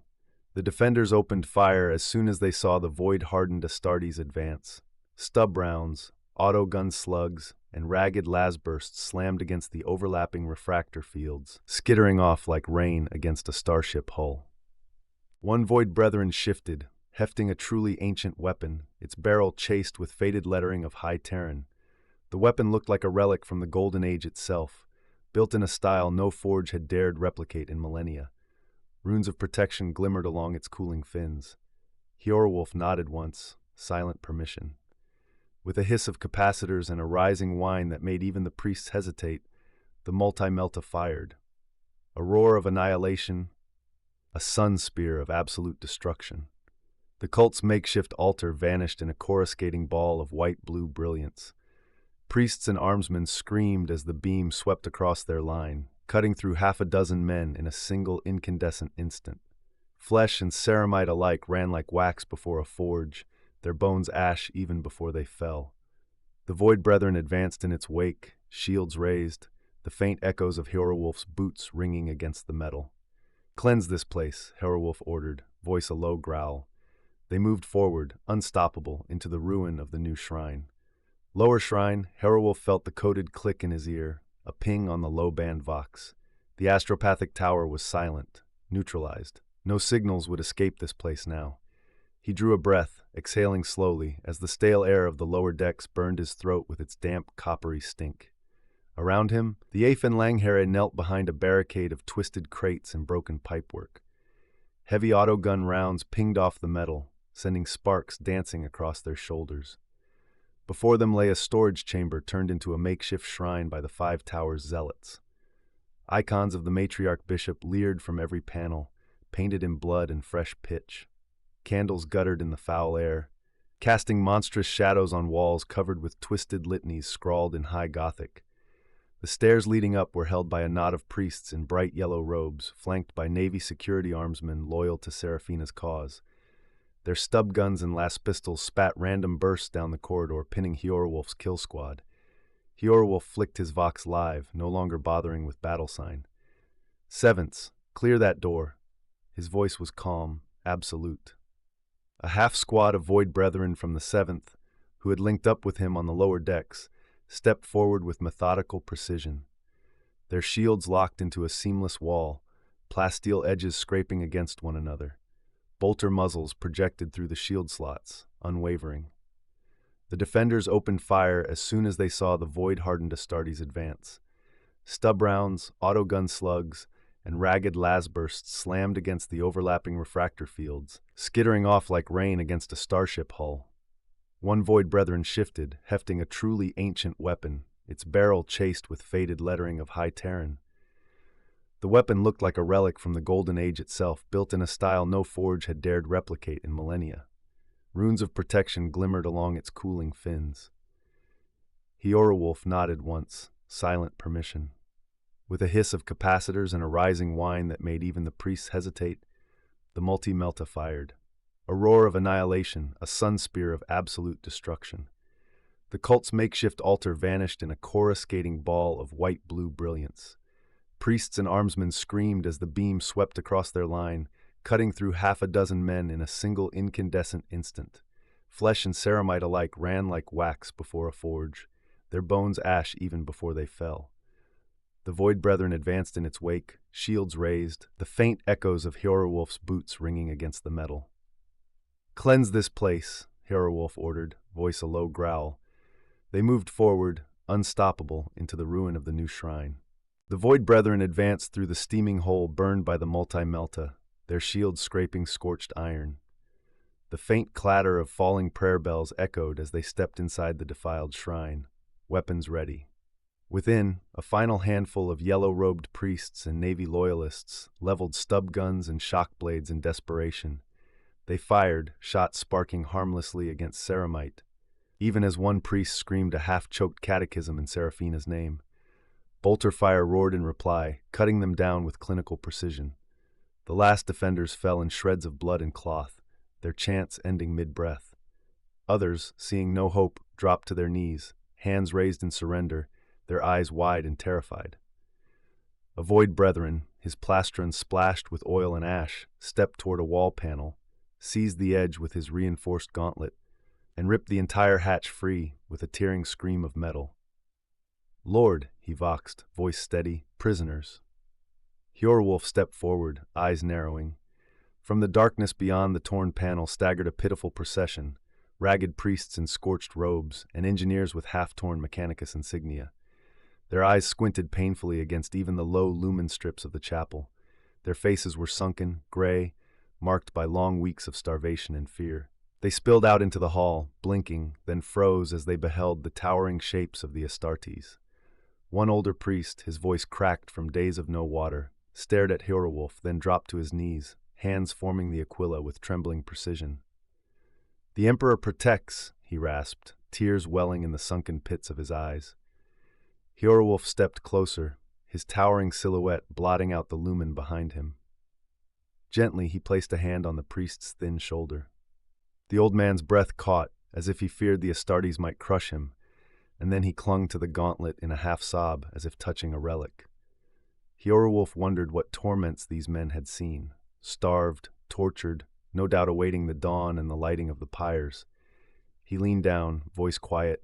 The defenders opened fire as soon as they saw the void-hardened Astartes advance. Stub rounds, autogun slugs, and ragged lasbursts slammed against the overlapping refractor fields, skittering off like rain against a starship hull. One Void Brethren shifted, hefting a truly ancient weapon, its barrel chased with faded lettering of High Terran. The weapon looked like a relic from the Golden Age itself, built in a style no forge had dared replicate in millennia. Runes of protection glimmered along its cooling fins. Hyorwolf nodded once, silent permission. With a hiss of capacitors and a rising whine that made even the priests hesitate, the multi-melta fired. A roar of annihilation, a sun spear of absolute destruction. The cult's makeshift altar vanished in a coruscating ball of white-blue brilliance. Priests and armsmen screamed as the beam swept across their line, cutting through half a dozen men in a single incandescent instant. Flesh and ceramite alike ran like wax before a forge, their bones ash even before they fell. The Void Brethren advanced in its wake, shields raised, the faint echoes of Hyorwolf's boots ringing against the metal. "Cleanse this place," Hyorwolf ordered, voice a low growl. They moved forward, unstoppable, into the ruin of the new shrine. Lower shrine, Hyorwolf felt the coded click in his ear, a ping on the low-band vox. The astropathic tower was silent, neutralized. No signals would escape this place now. He drew a breath, exhaling slowly, as the stale air of the lower decks burned his throat with its damp, coppery stink. Around him, the Aefenlanghere knelt behind a barricade of twisted crates and broken pipework. Heavy autogun rounds pinged off the metal, sending sparks dancing across their shoulders. Before them lay a storage chamber turned into a makeshift shrine by the Five Towers zealots. Icons of the matriarch bishop leered from every panel, painted in blood and fresh pitch. Candles guttered in the foul air, casting monstrous shadows on walls covered with twisted litanies scrawled in high Gothic. The stairs leading up were held by a knot of priests in bright yellow robes, flanked by Navy security armsmen loyal to Seraphina's cause. Their stub guns and las pistols spat random bursts down the corridor, pinning Hyorwolf's kill squad. Hyorwolf flicked his vox live, no longer bothering with battle sign. "Sevenths, clear that door." His voice was calm, absolute. A half-squad of Void Brethren from the 7th, who had linked up with him on the lower decks, stepped forward with methodical precision. Their shields locked into a seamless wall, plasteel edges scraping against one another. Bolter muzzles projected through the shield slots, unwavering. The defenders opened fire as soon as they saw the void-hardened Astartes advance. Stub rounds, autogun slugs, and ragged lasbursts slammed against the overlapping refractor fields, skittering off like rain against a starship hull. One Void Brethren shifted, hefting a truly ancient weapon, its barrel chased with faded lettering of High Terran. The weapon looked like a relic from the Golden Age itself, built in a style no forge had dared replicate in millennia. Runes of protection glimmered along its cooling fins. Hyorwolf nodded once, silent permission. With a hiss of capacitors and a rising whine that made even the priests hesitate, the multi-melta fired. a roar of annihilation, a sun spear of absolute destruction. The cult's makeshift altar vanished in a coruscating ball of white-blue brilliance. Priests and armsmen screamed as the beam swept across their line, cutting through half a dozen men in a single incandescent instant. Flesh and ceramite alike ran like wax before a forge, their bones ash even before they fell. The Void Brethren advanced in its wake, shields raised, the faint echoes of Hjarwulf's boots ringing against the metal. "Cleanse this place," Hjarwulf ordered, voice a low growl. They moved forward, unstoppable, into the ruin of the new shrine. The Void Brethren advanced through the steaming hole burned by the multi-melta, their shields scraping scorched iron. The faint clatter of falling prayer bells echoed as they stepped inside the defiled shrine, weapons ready. Within, a final handful of yellow-robed priests and Navy loyalists leveled stub guns and shock blades in desperation. They fired, shots sparking harmlessly against ceramite, even as one priest screamed a half-choked catechism in Seraphina's name. Bolter fire roared in reply, cutting them down with clinical precision. The last defenders fell in shreds of blood and cloth, their chants ending mid-breath. Others, seeing no hope, dropped to their knees, hands raised in surrender, their eyes wide and terrified. A Void Brethren, his plastron splashed with oil and ash, stepped toward a wall panel, seized the edge with his reinforced gauntlet, and ripped the entire hatch free with a tearing scream of metal. "Lord," he voxed, voice steady, "prisoners." Hjarwulf stepped forward, eyes narrowing. From the darkness beyond the torn panel staggered a pitiful procession, ragged priests in scorched robes and engineers with half-torn Mechanicus insignia. Their eyes squinted painfully against even the low lumen strips of the chapel. Their faces were sunken, gray, marked by long weeks of starvation and fear. They spilled out into the hall, blinking, then froze as they beheld the towering shapes of the Astartes. One older priest, his voice cracked from days of no water, stared at Hjarwulf, then dropped to his knees, hands forming the aquila with trembling precision. "The Emperor protects," he rasped, tears welling in the sunken pits of his eyes. Hjarwulf stepped closer, his towering silhouette blotting out the lumen behind him. Gently, he placed a hand on the priest's thin shoulder. The old man's breath caught, as if he feared the Astartes might crush him, and then he clung to the gauntlet in a half-sob, as if touching a relic. Hjarwulf wondered what torments these men had seen, starved, tortured, no doubt awaiting the dawn and the lighting of the pyres. He leaned down, voice quiet.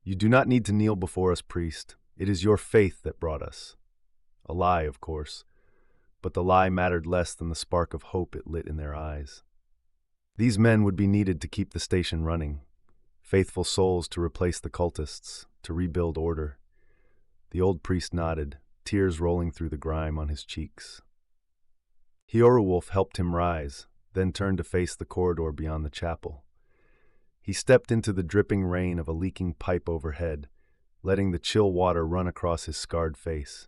"You do not need to kneel before us, priest. It is your faith that brought us." A lie, of course, but the lie mattered less than the spark of hope it lit in their eyes. These men would be needed to keep the station running, faithful souls to replace the cultists, to rebuild order. The old priest nodded, tears rolling through the grime on his cheeks. Hjarwulf helped him rise, then turned to face the corridor beyond the chapel. He stepped into the dripping rain of a leaking pipe overhead, letting the chill water run across his scarred face.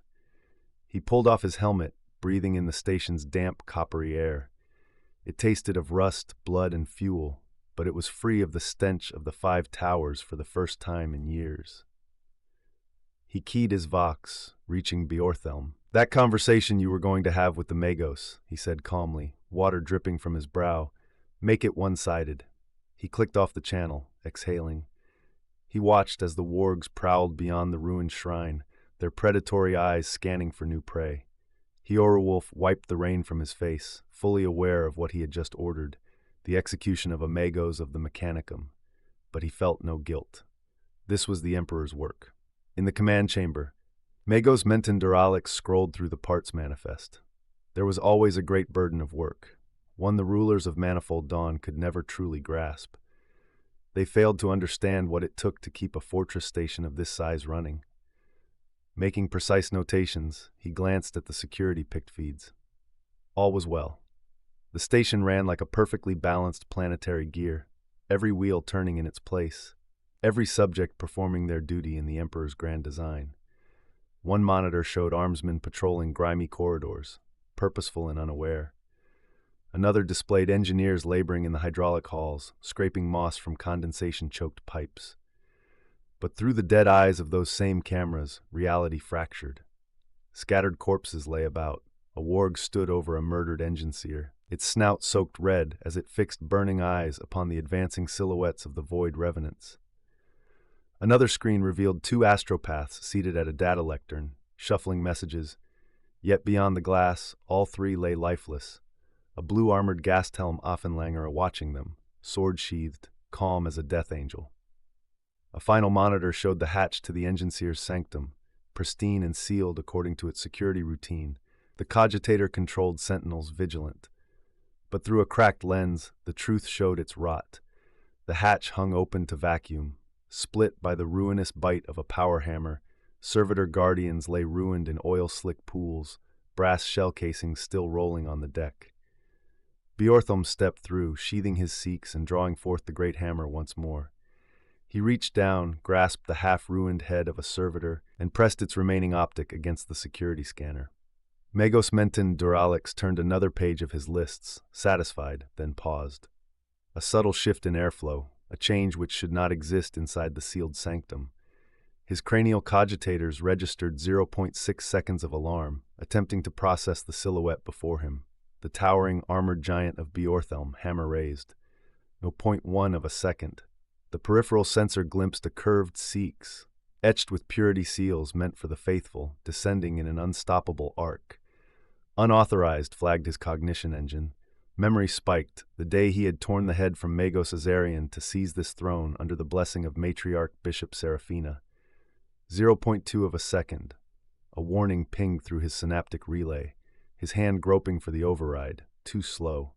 He pulled off his helmet, breathing in the station's damp, coppery air. It tasted of rust, blood, and fuel, but it was free of the stench of the 5 towers for the first time in years. He keyed his vox, reaching Beorthelm. "That conversation you were going to have with the Magos," he said calmly, water dripping from his brow. "Make it one-sided." He clicked off the channel, exhaling. He watched as the wargs prowled beyond the ruined shrine, their predatory eyes scanning for new prey. Hjarwulf wiped the rain from his face, fully aware of what he had just ordered, the execution of a Magos of the Mechanicum. But he felt no guilt. This was the Emperor's work. In the command chamber, Magos Menton Duralix scrolled through the parts manifest. There was always a great burden of work, one the rulers of Manifold Dawn could never truly grasp. They failed to understand what it took to keep a fortress station of this size running. Making precise notations, he glanced at the security pict feeds. All was well. The station ran like a perfectly balanced planetary gear, every wheel turning in its place, every subject performing their duty in the Emperor's grand design. One monitor showed armsmen patrolling grimy corridors, purposeful and unaware. Another displayed engineers laboring in the hydraulic halls, scraping moss from condensation-choked pipes. But through the dead eyes of those same cameras, reality fractured. Scattered corpses lay about. A warg stood over a murdered engine seer, its snout soaked red as it fixed burning eyes upon the advancing silhouettes of the Void Revenants. Another screen revealed two astropaths seated at a data lectern, shuffling messages. Yet beyond the glass, all three lay lifeless, a blue-armored Gasthelm Offenlanger watching them, sword-sheathed, calm as a death angel. A final monitor showed the hatch to the engineer's sanctum, pristine and sealed according to its security routine, the cogitator-controlled sentinels vigilant. But through a cracked lens, the truth showed its rot. The hatch hung open to vacuum, split by the ruinous bite of a power hammer. Servitor guardians lay ruined in oil-slick pools, brass shell casings still rolling on the deck. Bjorthulm stepped through, sheathing his seeks and drawing forth the great hammer once more. He reached down, grasped the half-ruined head of a servitor, and pressed its remaining optic against the security scanner. Magos Menton Duralix turned another page of his lists, satisfied, then paused. A subtle shift in airflow, a change which should not exist inside the sealed sanctum. His cranial cogitators registered 0.6 seconds of alarm, attempting to process the silhouette before him, the towering armored giant of Bjorthulm, hammer raised. No 0.1 of a second. The peripheral sensor glimpsed a curved seeks, etched with purity seals meant for the faithful, descending in an unstoppable arc. Unauthorized, flagged his cognition engine. Memory spiked, the day he had torn the head from Magos Azarian to seize this throne under the blessing of Matriarch Bishop Seraphina. 0.2 of a second. A warning pinged through his synaptic relay, his hand groping for the override, too slow.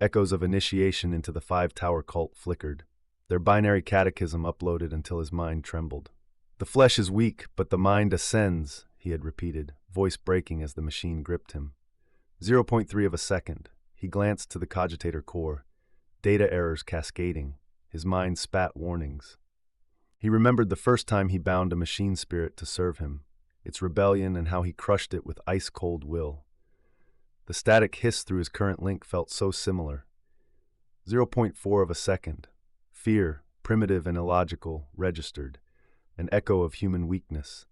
Echoes of initiation into the five-tower cult flickered, their binary catechism uploaded until his mind trembled. "The flesh is weak, but the mind ascends," he had repeated, voice breaking as the machine gripped him. 0.3 of a second. He glanced to the cogitator core, data errors cascading. His mind spat warnings. He remembered the first time he bound a machine spirit to serve him, its rebellion and how he crushed it with ice-cold will. The static hiss through his current link felt so similar. 0.4 of a second. Fear, primitive and illogical, registered, an echo of human weakness.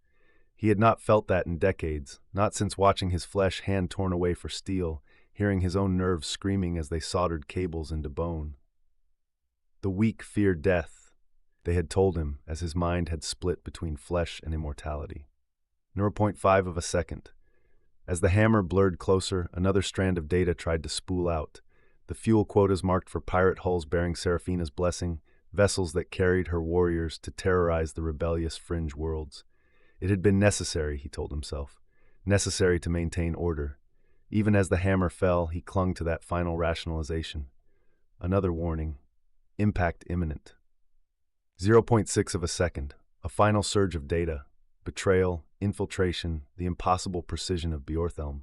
He had not felt that in decades, not since watching his flesh hand torn away for steel, hearing his own nerves screaming as they soldered cables into bone. The weak fear death, they had told him, as his mind had split between flesh and immortality. 0.5 of a second. As the hammer blurred closer, another strand of data tried to spool out. The fuel quotas marked for pirate hulls bearing Seraphina's blessing, vessels that carried her warriors to terrorize the rebellious fringe worlds. It had been necessary, he told himself, necessary to maintain order. Even as the hammer fell, he clung to that final rationalization. Another warning. Impact imminent. 0.6 of a second. A final surge of data. Betrayal, infiltration, the impossible precision of Bjorthulm.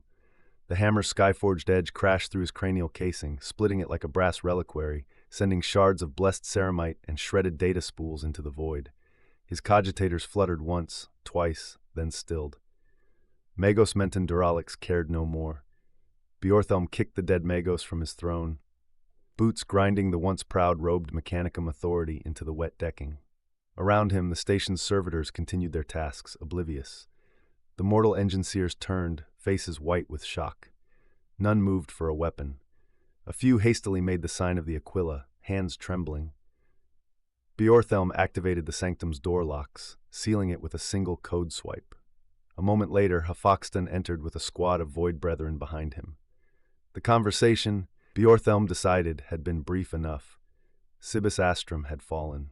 The hammer's sky-forged edge crashed through his cranial casing, splitting it like a brass reliquary, sending shards of blessed ceramite and shredded data spools into the void. His cogitators fluttered once, twice, then stilled. Magos Menton Duralix cared no more. Bjorthulm kicked the dead Magos from his throne, boots grinding the once proud robed Mechanicum authority into the wet decking. Around him, the station's servitors continued their tasks, oblivious. The mortal engineers turned, faces white with shock. None moved for a weapon. A few hastily made the sign of the Aquila, hands trembling. Bjorthulm activated the sanctum's door locks, sealing it with a single code swipe. A moment later, Hafoxton entered with a squad of Void Brethren behind him. The conversation, Bjorthulm decided, had been brief enough. Sibis Astrum had fallen.